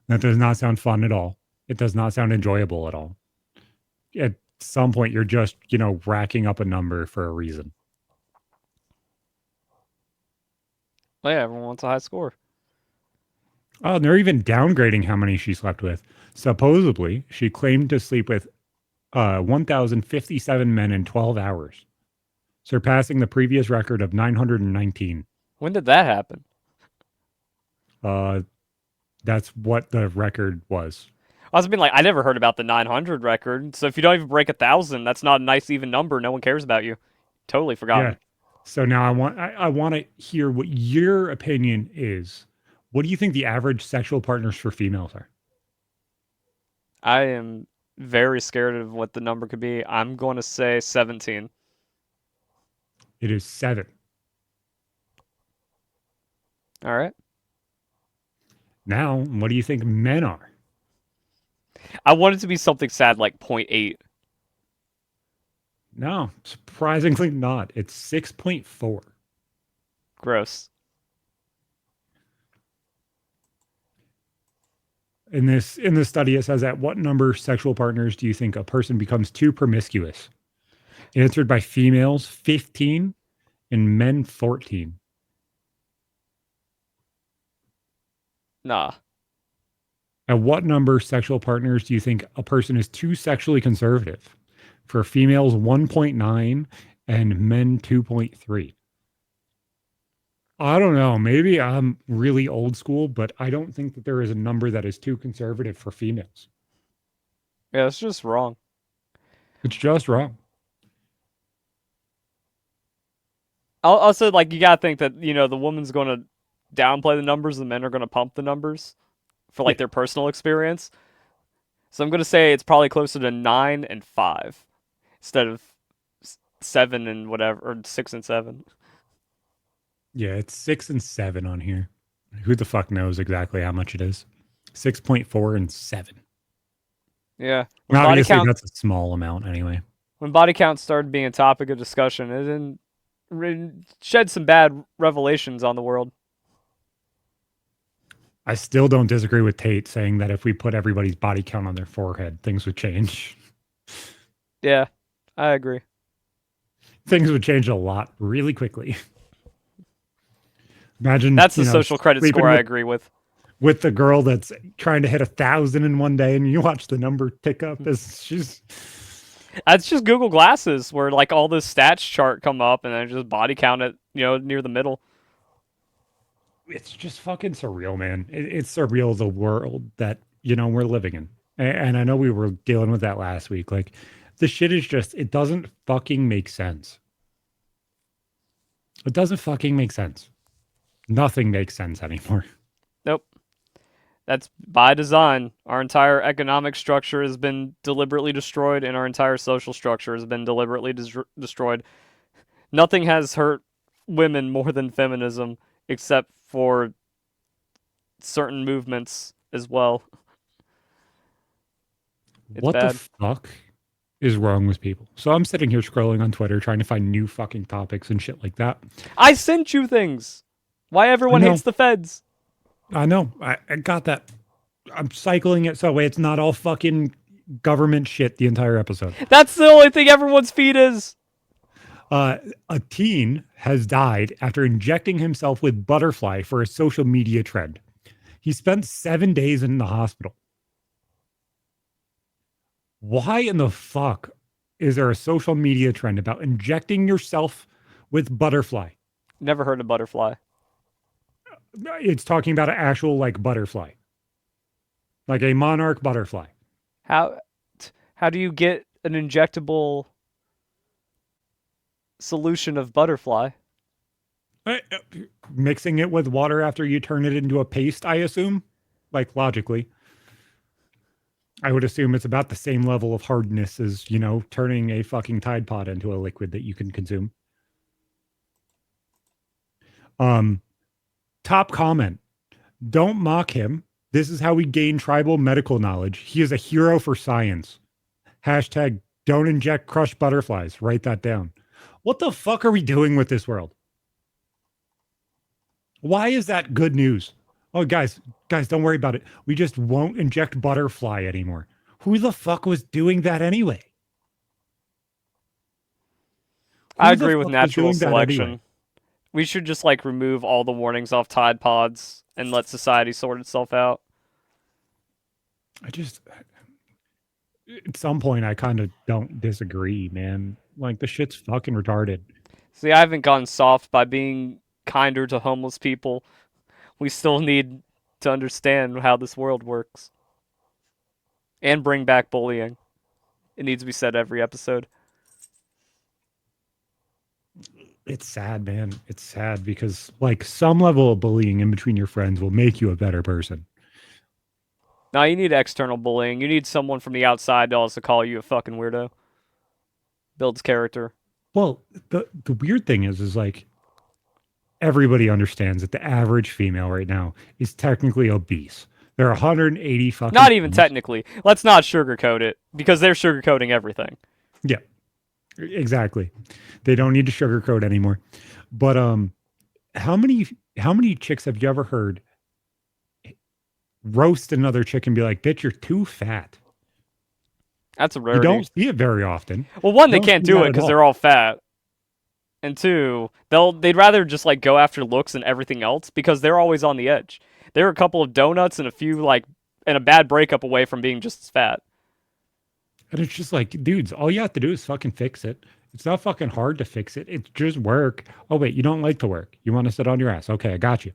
That does not sound fun at all. It does not sound enjoyable at all. At some point, you're just, racking up a number for a reason.
Oh, yeah, everyone wants a high score.
Oh, and they're even downgrading how many she slept with. Supposedly, she claimed to sleep with 1,057 men in 12 hours, surpassing the previous record of 919.
When did that happen?
Uh, that's what the record was.
I was being like, I never heard about the 900 record. So if you don't even break 1,000, that's not a nice even number. No one cares about you. Totally
Yeah.
forgotten.
So now I want to hear what your opinion is. What do you think the average sexual partners for females are?
I am very scared of what the number could be. I'm going to say 17.
It is 7.
All right.
Now, what do you think men are?
I want it to be something sad like point 0.8.
No, surprisingly not. It's 6.4.
Gross.
In this study, it says at what number sexual partners do you think a person becomes too promiscuous? Answered by females 15 and men 14.
Nah.
At what number sexual partners do you think a person is too sexually conservative? For females 1.9 and men 2.3. I don't know. Maybe I'm really old school, but I don't think that there is a number that is too conservative for females.
Yeah, it's just wrong.
It's just wrong.
Also, like, you gotta think that, the woman's going to downplay the numbers, the men are going to pump the numbers for,
Yeah.
like, their personal experience. So I'm going to say it's probably closer to 9 and 5 instead of 7 and whatever, or 6 and 7.
Yeah, it's 6 and 7 on here. Who the fuck knows exactly how much it is? 6.4 and 7.
Yeah.
And obviously, that's a small amount anyway.
When body count started being a topic of discussion, it didn't shed some bad revelations on the world.
I still don't disagree with Tate saying that if we put everybody's body count on their forehead, things would change.
Yeah, I agree.
Things would change a lot really quickly. Imagine
that's the social credit score I agree
with the girl that's trying to hit 1,000 in one day, and you watch the number tick up as she's.
That's just Google Glasses, where like all this stats chart come up, and then just body count it, near the middle.
It's just fucking surreal, man. It's surreal, the world that we're living in, and I know we were dealing with that last week. Like, the shit is just, it doesn't fucking make sense. It doesn't fucking make sense. Nothing makes sense anymore.
Nope. That's by design. Our entire economic structure has been deliberately destroyed, and our entire social structure has been deliberately destroyed. Nothing has hurt women more than feminism, except for certain movements as well.
What the fuck is wrong with people? So I'm sitting here scrolling on Twitter trying to find new fucking topics and shit like that.
I sent you things. Why everyone hates the feds?
I know. I got that. I'm cycling it so it's not all fucking government shit the entire episode.
That's the only thing everyone's feed is.
A teen has died after injecting himself with butterfly for a social media trend. He spent 7 days in the hospital. Why in the fuck is there a social media trend about injecting yourself with butterfly?
Never heard of butterfly.
It's talking about an actual like butterfly, like a monarch butterfly.
How do you get an injectable solution of butterfly?
Mixing it with water after you turn it into a paste, I assume. Like, logically, I would assume it's about the same level of hardness as turning a fucking Tide Pod into a liquid that you can consume. Top comment: don't mock him. This is how we gain tribal medical knowledge. He is a hero for science. Hashtag don't inject crushed butterflies. Write that down. What the fuck are we doing with this world? Why is that good news? Oh, guys, don't worry about it. We just won't inject butterfly anymore. Who the fuck was doing that anyway?
I agree with natural selection. We should just like remove all the warnings off Tide Pods and let society sort itself out.
I just at some point I kind of don't disagree, man. Like the shit's fucking retarded.
See, I haven't gotten soft by being kinder to homeless people. We still need to understand how this world works and bring back bullying. It needs to be said every episode.
It's sad, man. It's sad because like some level of bullying in between your friends will make you a better person.
Now you need external bullying. You need someone from the outside to also call you a fucking weirdo. Builds character.
Well, the weird thing is like everybody understands that the average female right now is technically obese. They're 180 fucking
Not even
pounds.
technically. Let's not sugarcoat it because they're sugarcoating everything.
Yeah, exactly. They don't need to sugarcoat anymore. But how many chicks have you ever heard roast another chick and be like, "Bitch, you're too fat"?
That's a
You
rarity.
don't see it very often.
Well, one,
You
they
don't
can't
see
do
that
it
at
because
all.
they're all fat. And two, they'd rather just like go after looks and everything else because they're always on the edge. They're a couple of donuts and a few like and a bad breakup away from being just as fat.
And it's just like, dudes, all you have to do is fucking fix it. It's not fucking hard to fix it. It's just work. Oh wait, you don't like to work. You want to sit on your ass. Okay, I got you.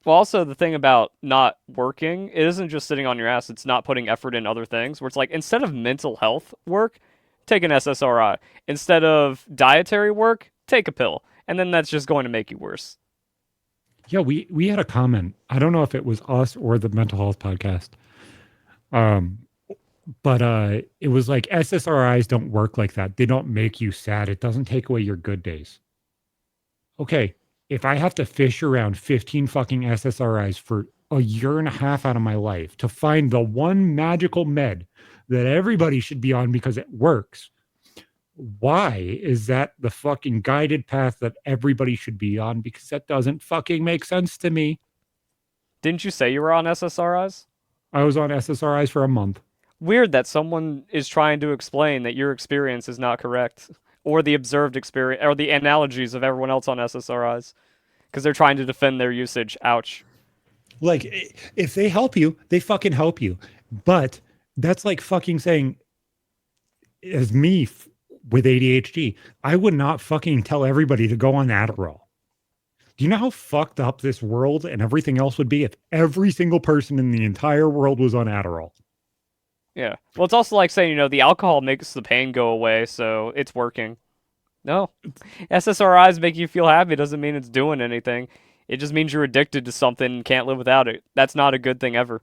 Well, also the thing about not working, it isn't just sitting on your ass, it's not putting effort in other things. Where it's like instead of mental health work, take an SSRI. Instead of dietary work, take a pill. And then that's just going to make you worse.
Yeah, we had a comment. I don't know if it was us or the mental health podcast. Um, but it was like SSRIs don't work like that. They don't make you sad. It doesn't take away your good days. Okay, if I have to fish around 15 fucking SSRIs for a year and a half out of my life to find the one magical med that everybody should be on because it works, why is that the fucking guided path that everybody should be on? Because that doesn't fucking make sense to me.
Didn't you say you were on SSRIs?
I was on SSRIs for a month.
Weird that someone is trying to explain that your experience is not correct, or the observed experience, or the analogies of everyone else on SSRIs, because they're trying to defend their usage. Ouch.
Like, if they help you, they fucking help you. But that's like fucking saying, as me with ADHD, I would not fucking tell everybody to go on Adderall. Do you know how fucked up this world and everything else would be if every single person in the entire world was on Adderall?
Yeah. Well, it's also like saying, the alcohol makes the pain go away, so it's working. No. SSRIs make you feel happy doesn't mean it's doing anything. It just means you're addicted to something and can't live without it. That's not a good thing ever.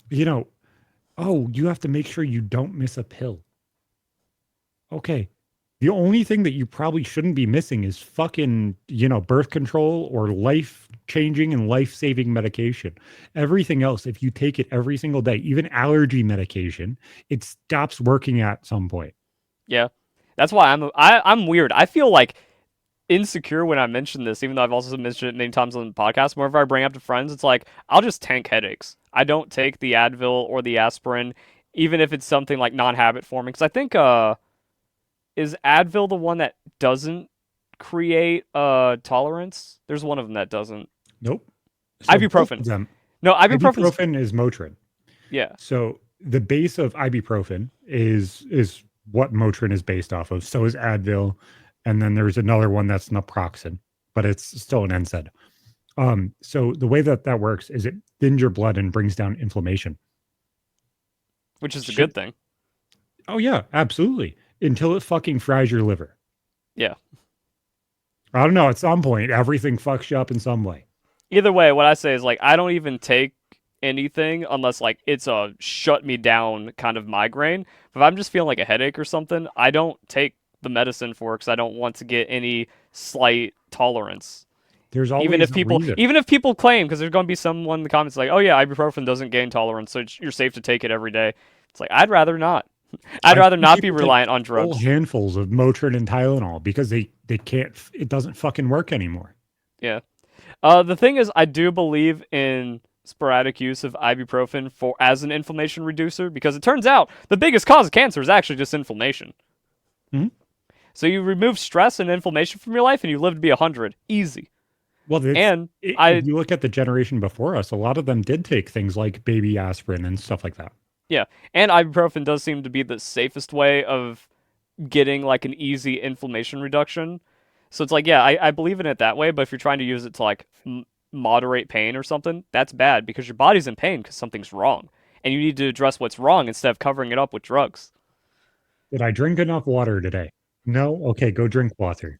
You know, oh, you have to make sure you don't miss a pill. Okay. The only thing that you probably shouldn't be missing is fucking, birth control or life changing and life saving medication. Everything else, if you take it every single day, even allergy medication, it stops working at some point.
Yeah. That's why I'm weird. I feel like insecure when I mention this, even though I've also mentioned it many times on the podcast. Whenever I bring it up to friends, it's like I'll just tank headaches. I don't take the Advil or the aspirin, even if it's something like non-habit forming. Because I think is Advil the one that doesn't create tolerance? There's one of them that doesn't.
Nope. So both of
Ibuprofen.
them,
No, ibuprofen's
ibuprofen is Motrin.
yeah.
So the base of ibuprofen is what Motrin is based off of. So is Advil, and then there's another one that's naproxen, but it's still an NSAID. So the way that works is it thins your blood and brings down inflammation.
Which is a
Shit.
good thing.
Oh yeah, absolutely. Until it fucking fries your liver.
Yeah.
I don't know. At some point, everything fucks you up in some way.
Either way, what I say is like I don't even take anything unless like it's a shut me down kind of migraine. But if I'm just feeling like a headache or something, I don't take the medicine for it because I don't want to get any slight tolerance.
There's always
Even if
a
people,
reason.
even if people claim, because there's going to be someone in the comments like, "Oh yeah, ibuprofen doesn't gain tolerance, so you're safe to take it every day." It's like I'd rather not. I'd
I've
rather
seen
not be
people take
reliant on
whole
drugs.
handfuls of Motrin and Tylenol because they can't. It doesn't fucking work anymore.
Yeah. The thing is, I do believe in sporadic use of ibuprofen for as an inflammation reducer because it turns out the biggest cause of cancer is actually just inflammation.
Mhm.
So you remove stress and inflammation from your life, and you live to be 100, easy.
Well, it's
And
if you look at the generation before us, a lot of them did take things like baby aspirin and stuff like that.
yeah, and ibuprofen does seem to be the safest way of getting like an easy inflammation reduction. So it's like, yeah, I believe in it that way. But if you're trying to use it to like moderate pain or something, that's bad because your body's in pain because something's wrong, and you need to address what's wrong instead of covering it up with drugs.
Did I drink enough water today? No. Okay, go drink water.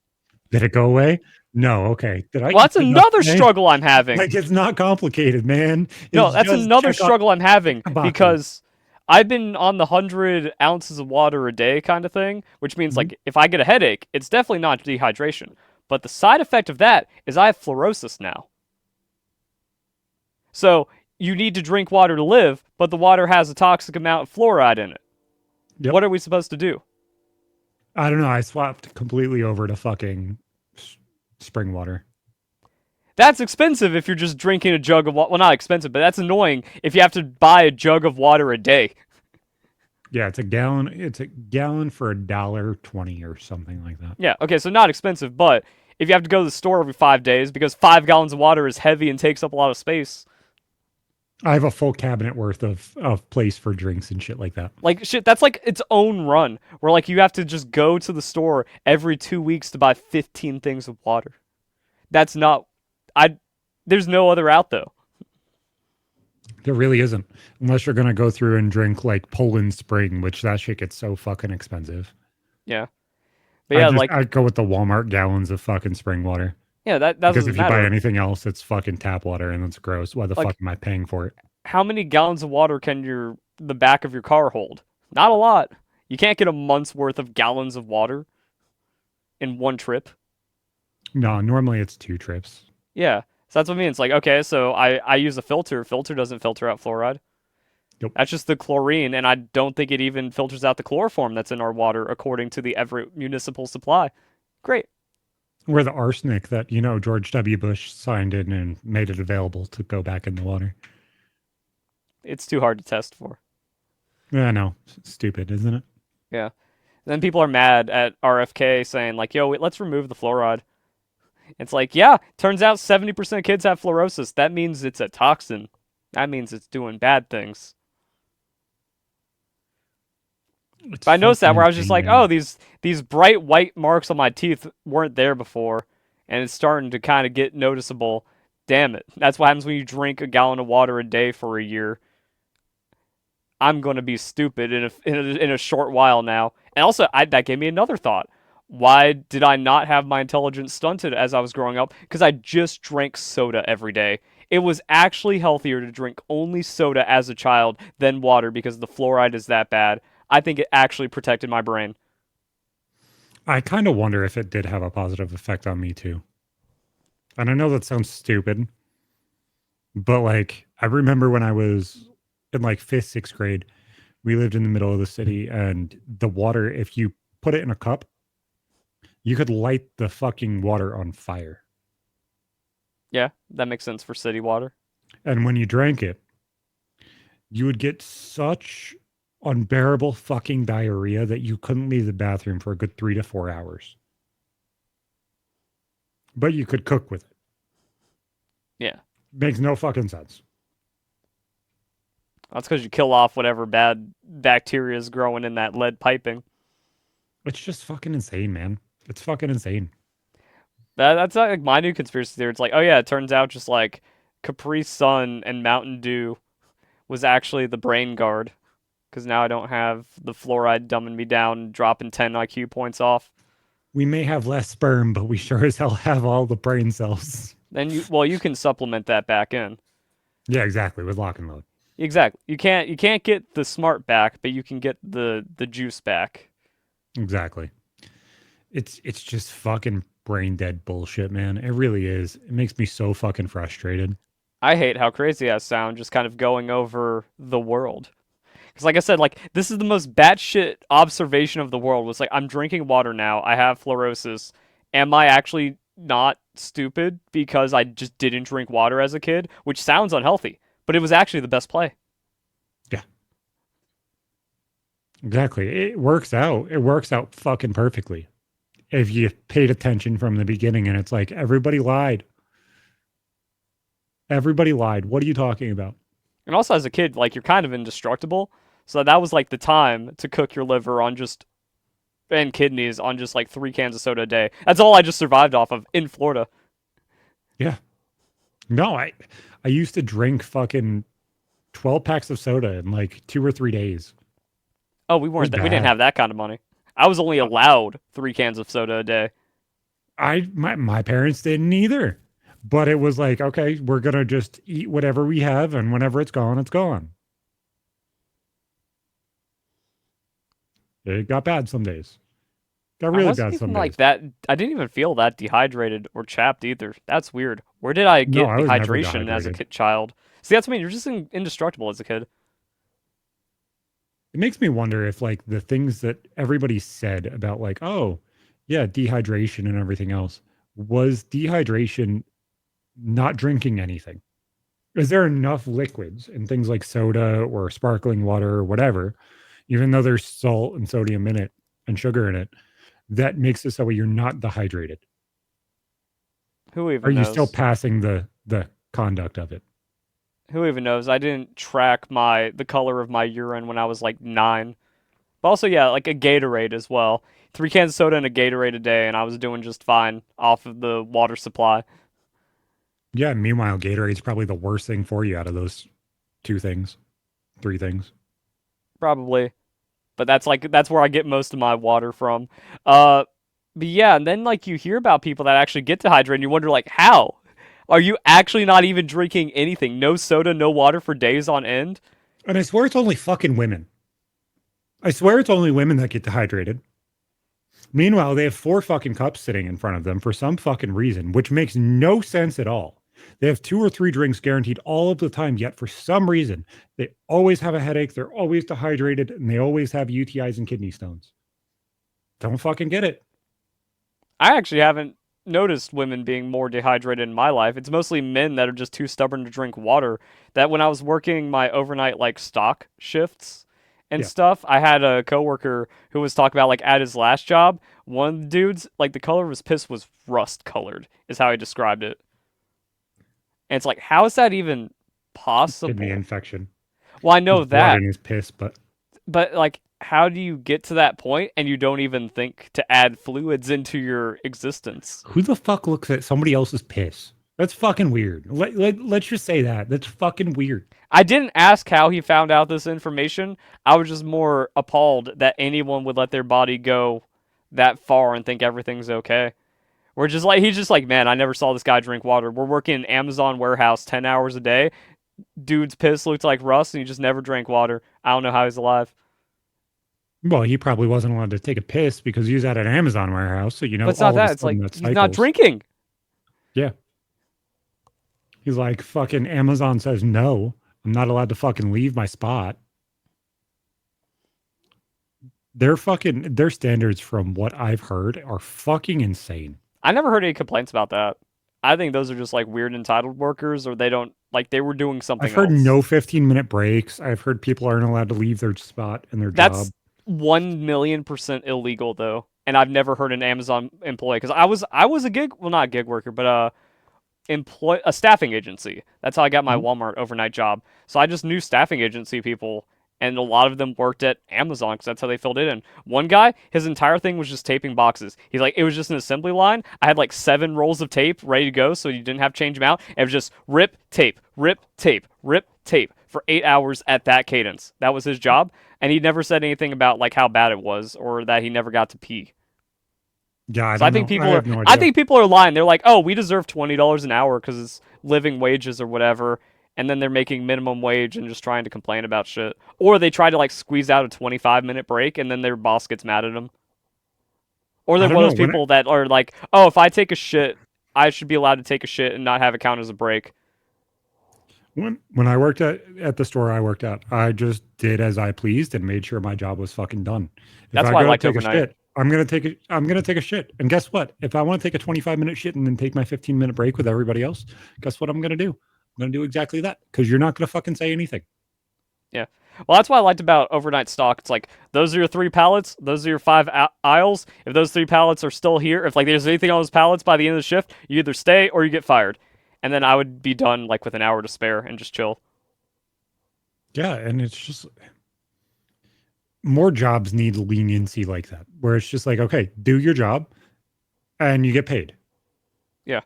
Did it go away? No. Okay. Did I
Well,
eat
that's
enough
another
today?
struggle I'm having.
Like it's not complicated, man.
No,
It's
that's
just
another
check off
struggle I'm having
the boxes.
because I've been on the 100 ounces of water a day kind of thing, which means
Mhm.
like if I get a headache, it's definitely not dehydration. But the side effect of that is I have fluorosis now. So you need to drink water to live, but the water has a toxic amount of fluoride in it.
Yep.
What are we supposed to do?
I don't know. I swapped completely over to fucking spring water.
That's expensive if you're just drinking a jug of water. Well, not expensive, but that's annoying if you have to buy a jug of water a day.
Yeah, it's a gallon. It's a gallon for $1.20 or something like that.
Yeah, okay, so not expensive, but if you have to go to the store every 5 days because 5 gallons of water is heavy and takes up a lot of space,
I have a full cabinet worth of place for drinks and shit like that.
like shit, that's like its own run where like you have to just go to the store every 2 weeks to buy 15 things of water. That's not, I. There's no other out though.
There really isn't, unless you're gonna go through and drink like Poland Spring, which that shit gets so fucking expensive.
Yeah, but yeah, like
I'd go with the Walmart gallons of fucking spring water
yeah, that
because
doesn't
if you buy
matter.
anything else, it's fucking tap water and it's gross. Why the fuck
Like
am I paying for it?
how many gallons of water can the back of your car hold? Not a lot. You can't get a month's worth of gallons of water in one trip.
No, normally it's 2 trips.
Yeah. So that's what I mean. It's like, okay, so I use a filter. Filter doesn't filter out fluoride.
Nope.
That's just the chlorine, and I don't think it even filters out the chloroform that's in our water according to the Everett municipal supply. Great.
Or the arsenic that, George W. Bush signed in and made it available to go back in the water.
It's too hard to test for.
Yeah, no, stupid, isn't it?
Yeah. Then people are mad at RFK saying like, "Yo, wait, let's remove the fluoride." It's like, yeah, turns out 70% of kids have fluorosis. That means it's a toxin. That means it's doing bad things.
It's
But I noticed that
fucking
where I was just
insane,
like,
man.
oh, these bright white marks on my teeth weren't there before, and it's starting to kind of get noticeable. Damn it. That's what happens when you drink a gallon of water a day for a year. I'm going to be stupid in a short while now. And also, that gave me another thought. Why did I not have my intelligence stunted as I was growing up? Because I just drank soda every day. It was actually healthier to drink only soda as a child than water because the fluoride is that bad. I think it actually protected my brain.
I kind of wonder if it did have a positive effect on me too. And I know that sounds stupid, but like I remember when I was in like fifth, sixth grade, we lived in the middle of the city, and the water, if you put it in a cup, you could light the fucking water on fire.
Yeah, that makes sense for city water.
And when you drank it, you would get such unbearable fucking diarrhea that you couldn't leave the bathroom for a good 3 to 4 hours. But you could cook with it.
Yeah.
Makes no fucking sense.
That's because you kill off whatever bad bacteria is growing in that lead piping.
It's just fucking insane, man. It's fucking insane.
That's like my new conspiracy theory. It's like, oh yeah, it turns out just like Capri Sun and Mountain Dew was actually the brain guard. Because now I don't have the fluoride dumbing me down and dropping 10 IQ points off.
We may have less sperm, but we sure as hell have all the brain cells.
Then you can supplement that back in.
Yeah, exactly. With lock and load.
Exactly. You can't get the smart back, but you can get the juice back.
Exactly. It's just fucking brain dead bullshit, man. It really is. It makes me so fucking frustrated.
I hate how crazy I sound just kind of going over the world. Because like I said, like this is the most batshit observation of the world. Was like I'm drinking water now. I have fluorosis. Am I actually not stupid because I just didn't drink water as a kid? Which sounds unhealthy, but it was actually the best play.
Yeah, exactly. It works out. It works out fucking perfectly. if you paid attention from the beginning, and it's like everybody lied. Everybody lied. What are you talking about?
And also as a kid, like you're kind of indestructible. So that was like the time to cook your liver on just and kidneys on just like 3 cans of soda a day. That's all I just survived off of in Florida.
Yeah. No, I used to drink fucking 12 packs of soda in like 2 or 3 days.
Oh,
It was
we didn't
bad.
have that kind of money. I was only allowed 3 cans of soda a day.
My parents didn't either. But it was like, okay, we're gonna just eat whatever we have, and whenever it's gone, it's gone. It got bad some days. Got
I
really
wasn't
bad
even
some
like
days.
that. I didn't even feel that dehydrated or chapped either. That's weird. Where did I
No,
get
I was never
dehydration as a
dehydrated.
child? See, that's what I mean. You're just indestructible as a kid.
It makes me wonder if like the things that everybody said about like, oh, yeah, dehydration and everything else, was dehydration not drinking anything? Is there enough liquids in things like soda or sparkling water or whatever, even though there's salt and sodium in it and sugar in it, that makes it so you're not dehydrated?
Who
Are
even
you still
knows?
passing the conduct of it?
Who even knows? I didn't track the color of my urine when I was like 9. But also, yeah, like a Gatorade as well. 3 cans of soda and a Gatorade a day, and I was doing just fine off of the water supply.
Yeah. Meanwhile, Gatorade's probably the worst thing for you out of those two things, three things.
Probably. But that's where I get most of my water from. Uh but yeah, and then like you hear about people that actually get dehydrated and you wonder like how? Are you actually not even drinking anything? No soda, no water for days on end?
And I swear it's only fucking women. I swear it's only women that get dehydrated. Meanwhile, they have four fucking cups sitting in front of them for some fucking reason, which makes no sense at all. They have two or three drinks guaranteed all of the time, yet for some reason, they always have a headache, they're always dehydrated, and they always have UTIs and kidney stones. Don't fucking get it.
I actually haven't noticed women being more dehydrated in my life. It's mostly men that are just too stubborn to drink water. That when I was working my overnight like stock shifts and
Yeah.
stuff, I had a coworker who was talking about like at his last job, one of the dudes like the color of his piss was rust colored, is how he described it. And it's like, how is that even
Kidney
possible?
infection.
Well, I
There's
know
blood
that,
in his piss, but
but like, how do you get to that point and you don't even think to add fluids into your existence?
who the fuck looks at somebody else's piss? That's fucking weird. Let's just say that. That's fucking weird.
I didn't ask how he found out this information. I was just more appalled that anyone would let their body go that far and think everything's okay. We're just like he's just like, man, I never saw this guy drink water. We're working in Amazon warehouse 10 hours a day. Dude's piss looked like rust and he just never drank water. I don't know how he's alive.
Well, he probably wasn't allowed to take a piss because he was at an Amazon warehouse. So,
But it's not
all of a
that. It's
sudden
like
that
he's not
cycles.
drinking.
Yeah. He's like, fucking Amazon says no. I'm not allowed to fucking leave my spot. Their standards from what I've heard are fucking insane.
I never heard any complaints about that. I think those are just like weird entitled workers or they don't like they were doing
I've
something
heard
else.
no 15-minute breaks. I've heard people aren't allowed to leave their spot and their job.
That's 1,000,000% illegal though, and I've never heard an Amazon employee because I was a gig well not a gig worker but employ a staffing agency. That's how I got my
Mhm.
Walmart overnight job. So I just knew staffing agency people, and a lot of them worked at Amazon because that's how they filled it in. One guy, his entire thing was just taping boxes. He's like, it was just an assembly line. I had like 7 rolls of tape ready to go, so you didn't have to change them out. It was just rip tape, rip tape, rip tape for 8 hours at that cadence. That was his job, and he never said anything about like how bad it was or that he never got to pee.
Yeah, I
So
don't know. I have no
I
idea.
think people are lying. They're like, "Oh, we deserve $20 an hour because it's living wages or whatever." And then they're making minimum wage and just trying to complain about shit. Or they try to like squeeze out a 25-minute break and then their boss gets mad at them. Or
I
they're
don't
one of
know.
those people that are like, "Oh, if I take a shit, I should be allowed to take a shit and not have it count as a break."
When I worked at the store I worked at, I just did as I pleased and made sure my job was fucking done. If
That's
I
why I
go to
liked
take a
overnight.
shit, I'm gonna take a shit. And guess what? If I want to take a 25-minute shit and then take my 15-minute break with everybody else, guess what I'm gonna do? I'm gonna do exactly that because you're not gonna fucking say anything.
Yeah. Well, that's what I liked about overnight stock. It's like those are your three pallets. Those are your five aisles. If those three pallets are still here, if like there's anything on those pallets by the end of the shift, you either stay or you get fired. And then I would be done like with an hour to spare and just chill.
Yeah, and it's just more jobs need leniency like that, where it's just like, okay, do your job and you get paid.
Yeah.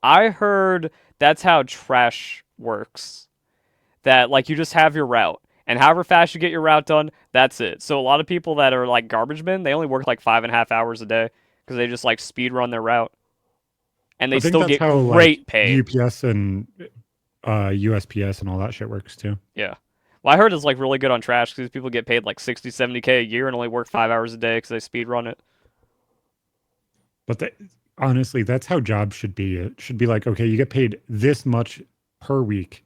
I heard that's how trash works. That like you just have your route, and however fast you get your route done, that's it. So a lot of people that are like garbage men, they only work like 5.5 hours a day because they just like speed run their route, and they
I think
still
that's
get
how like
great pay.
UPS and USPS and all that shit works too.
Yeah. Well, I heard it's like really good on trash because people get paid like 60, 70K a year and only work 5 hours a day because they speed run it.
But honestly, that's how jobs should be. It should be like, okay, you get paid this much per week.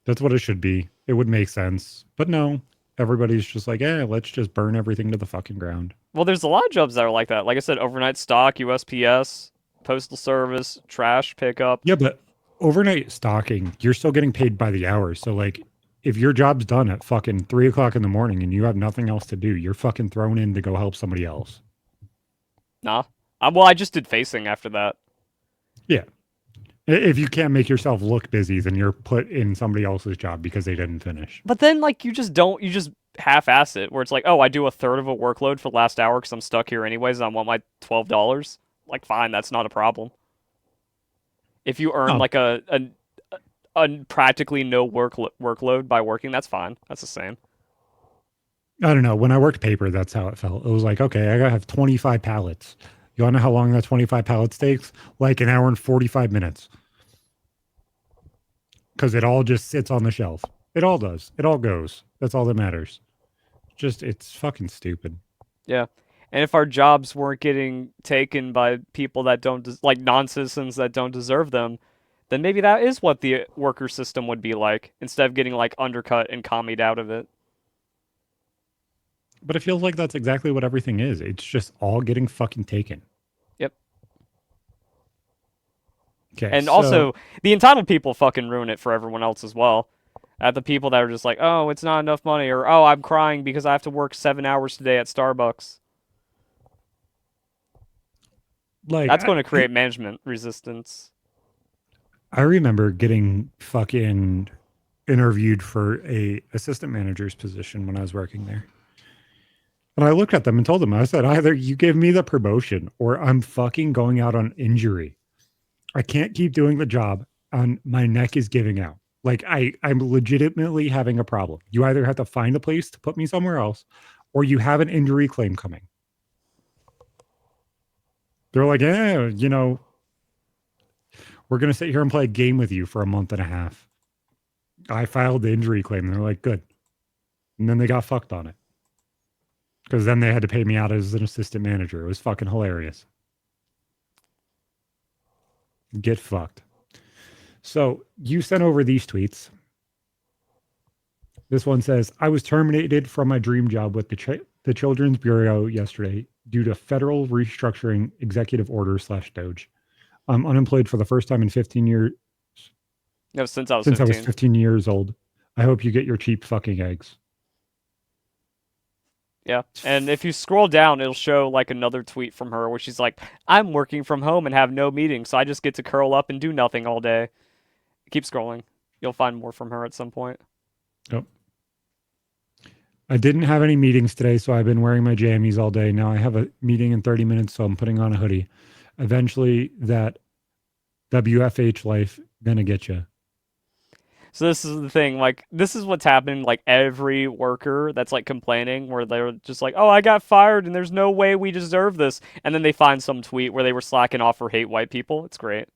That's what it should be. It would make sense. But no, everybody's just like, let's just burn everything to the fucking ground.
Well, there's a lot of jobs that are like that. Like I said, overnight stock, USPS, postal service, trash pickup.
Yeah, but overnight stocking, you're still getting paid by the hour. So like if your job's done at fucking 3 o'clock in the morning and you have nothing else to do, you're fucking thrown in to go help somebody else.
Nah. Well, I just did facing after that.
Yeah. If you can't make yourself look busy, then you're put in somebody else's job because they didn't finish.
But then, like, you just half-ass it, where it's like, oh, I do a third of a workload for the last hour because I'm stuck here anyways and I want my $12. Like, fine, that's not a problem. If you earn
Oh,
like a practically no workload by working, that's fine. That's the same.
I don't know. When I worked paper, that's how it felt. It was like, okay, I gotta have 25 pallets. You wanna know how long that 25 pallets takes? Like an hour and 45 minutes. Because it all just sits on the shelf. It all does. It all goes. That's all that matters. Just, it's fucking stupid.
Yeah. And if our jobs weren't getting taken by people that don't like non-citizens that don't deserve them, then maybe that is what the worker system would be like instead of getting like undercut and commied out of it.
But it feels like that's exactly what everything is. It's just all getting fucking taken.
Yep.
Okay,
And
so
also, the entitled people fucking ruin it for everyone else as well. The people that are just like, oh, it's not enough money, or oh, I'm crying because I have to work 7 hours today at Starbucks.
like
That's going to create management resistance.
I remember getting fucking interviewed for a assistant manager's position when I was working there. And I looked at them and told them, I said, either you give me the promotion or I'm fucking going out on injury. I can't keep doing the job and my neck is giving out. Like I'm legitimately having a problem. You either have to find a place to put me somewhere else or you have an injury claim coming. They're like, we're going to sit here and play a game with you for a month and a half. I filed the injury claim. And they're like, good. And then they got fucked on it. Because then they had to pay me out as an assistant manager. It was fucking hilarious. Get fucked. So you sent over these tweets. This one says, I was terminated from my dream job with the Children's Bureau yesterday due to federal restructuring executive order / Doge. I'm unemployed for the first time in 15 years.
No, since I was
Since I was
15.
15 years old. I hope you get your cheap fucking eggs.
Yeah. And if you scroll down, it'll show like another tweet from her where she's like, I'm working from home and have no meetings, so I just get to curl up and do nothing all day. Keep scrolling. You'll find more from her at some point.
Yep. I didn't have any meetings today, so I've been wearing my jammies all day. Now I have a meeting in 30 minutes, so I'm putting on a hoodie. Eventually, that WFH life gonna get you.
So this is the thing, like this is what's happening like every worker that's like complaining where they're just like, "Oh, I got fired and there's no way we deserve this." And then they find some tweet where they were slacking off or hate white people. It's great.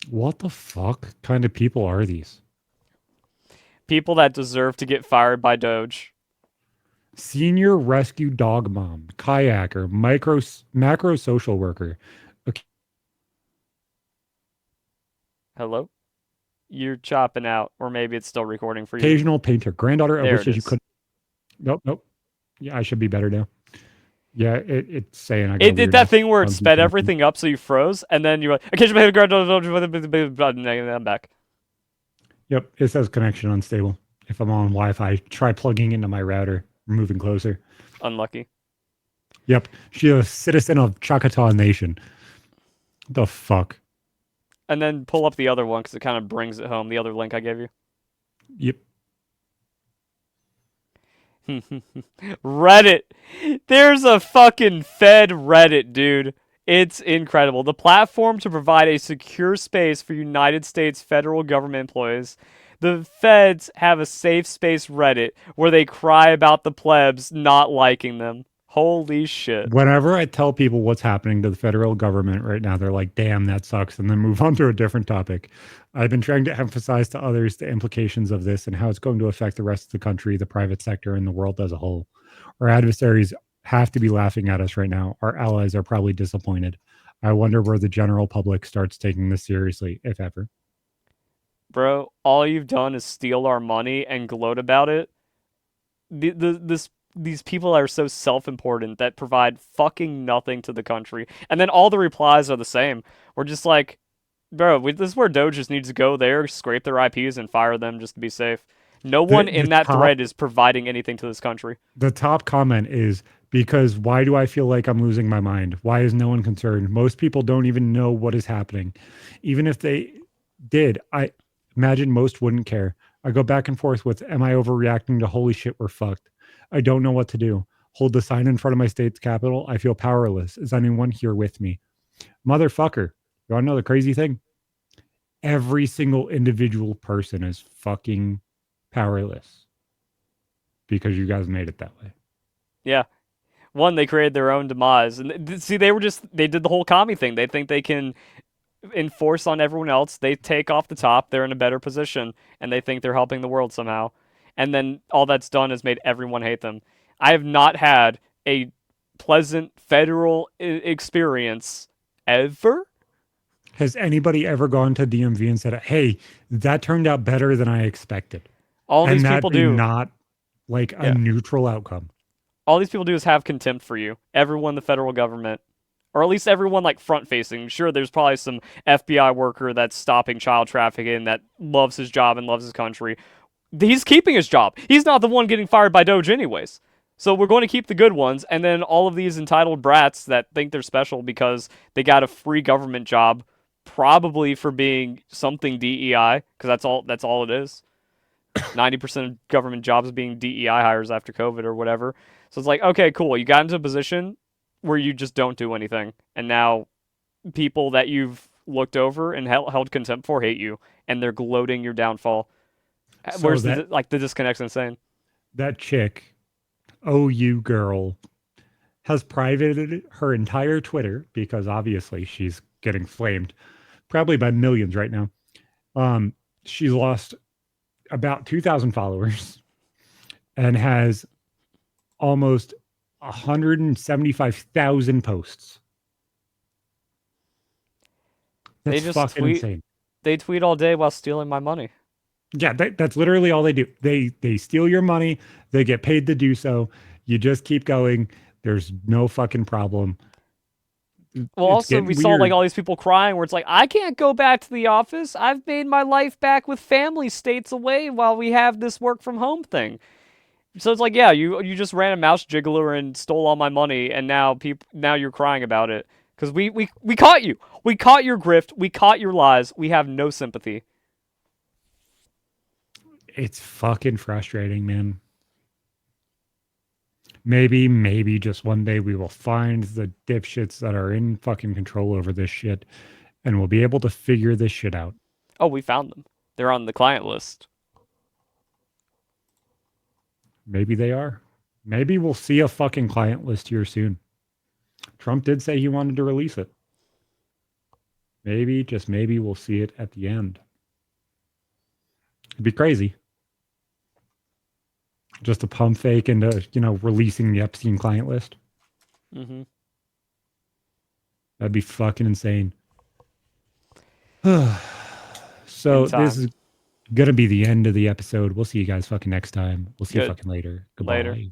What the fuck kind of people are these?
People that deserve to get fired by Doge.
Senior rescue dog mom, kayaker, macro social worker,
Hello? You're chopping out, or maybe it's still recording for you.
occasional painter, granddaughter. I
There
wish
it
you
is.
could. Nope. Yeah, I should be better now. Yeah, it's saying I got a
It did
weird
that thing where it
funky
sped
connection.
everything up so you froze, and then you're like, occasionally I'm back.
Yep, it says connection unstable. If I'm on Wi-Fi, try plugging into my router. Moving closer.
Unlucky.
Yep, she's a citizen of Choctaw Nation. The fuck.
And then pull up the other one because it kind of brings it home. The other link I gave you.
Yep.
Reddit. There's a fucking Fed Reddit, dude. It's incredible. The platform to provide a secure space for United States federal government employees. The feds have a safe space Reddit where they cry about the plebs not liking them. Holy shit.
Whenever I tell people what's happening to the federal government right now, they're like, damn, that sucks. And then move on to a different topic. I've been trying to emphasize to others the implications of this and how it's going to affect the rest of the country, the private sector, and the world as a whole. Our adversaries have to be laughing at us right now. Our allies are probably disappointed. I wonder where the general public starts taking this seriously, if ever.
Bro, all you've done is steal our money and gloat about it. These people are so self-important that provide fucking nothing to the country. And then all the replies are the same. We're just like, bro, this is where Doge just needs to go there, scrape their IPs, and fire them just to be safe. No
The
one
the
in that
top
thread is providing anything to this country.
the top comment is because why do I feel like I'm losing my mind? Why is no one concerned? Most people don't even know what is happening. Even if they did, I imagine most wouldn't care. I go back and forth with am I overreacting to holy shit, we're fucked. I don't know what to do. Hold the sign in front of my state's capital. I feel powerless. Is anyone here with me? Motherfucker. You want to know the crazy thing? Every single individual person is fucking powerless because you guys made it that way.
Yeah. One, they created their own demise. And see, they did the whole commie thing. They think they can enforce on everyone else. They take off the top. They're in a better position, and they think they're helping the world somehow. And then all that's done is made everyone hate them. I have not had a pleasant federal experience ever.
Has anybody ever gone to DMV and said, "Hey, that turned out better than I expected,"
All
and
these
that
people
be
do,
not like a
yeah.
neutral outcome?
All these people do is have contempt for you. Everyone in the federal government, or at least everyone like front facing. Sure, there's probably some FBI worker that's stopping child trafficking that loves his job and loves his country. He's keeping his job. He's not the one getting fired by Doge anyways. So we're going to keep the good ones, and then all of these entitled brats that think they're special because they got a free government job, probably for being something DEI, because that's all it is. 90% of government jobs being DEI hires after COVID or whatever. So it's like, okay, cool. You got into a position where you just don't do anything, and now people that you've looked over and held contempt for hate you, and they're gloating your downfall.
So
Where's the disconnect's insane.
that chick, OU girl, has privated her entire Twitter because obviously she's getting flamed, probably by millions right now. She lost about 2,000 followers and has almost 175,000 posts.
They
That's
just
fucking
tweet.
insane.
They tweet all day while stealing my money.
Yeah, that's literally all they do. They steal your money. They get paid to do so. You just keep going. There's no fucking problem.
Well,
It's
also we
getting
saw like
weird.
all these people crying where it's like, I can't go back to the office. I've made my life back with family states away while we have this work from home thing. So it's like, yeah, you just ran a mouse jiggler and stole all my money, and now you're crying about it because we caught you. We caught your grift. We caught your lies. We have no sympathy.
It's fucking frustrating, man. Maybe just one day we will find the dipshits that are in fucking control over this shit and we'll be able to figure this shit out.
Oh, we found them. They're on the client list.
Maybe they are. Maybe we'll see a fucking client list here soon. Trump did say he wanted to release it. Maybe, just maybe, we'll see it at the end. It'd be crazy. Just a pump fake into, releasing the Epstein client list.
Mm-hmm.
That'd be fucking insane.
In
So this
time.
is gonna be the end of the episode. We'll see you guys fucking next time. We'll see you
Good.
fucking later.
Later.
Goodbye.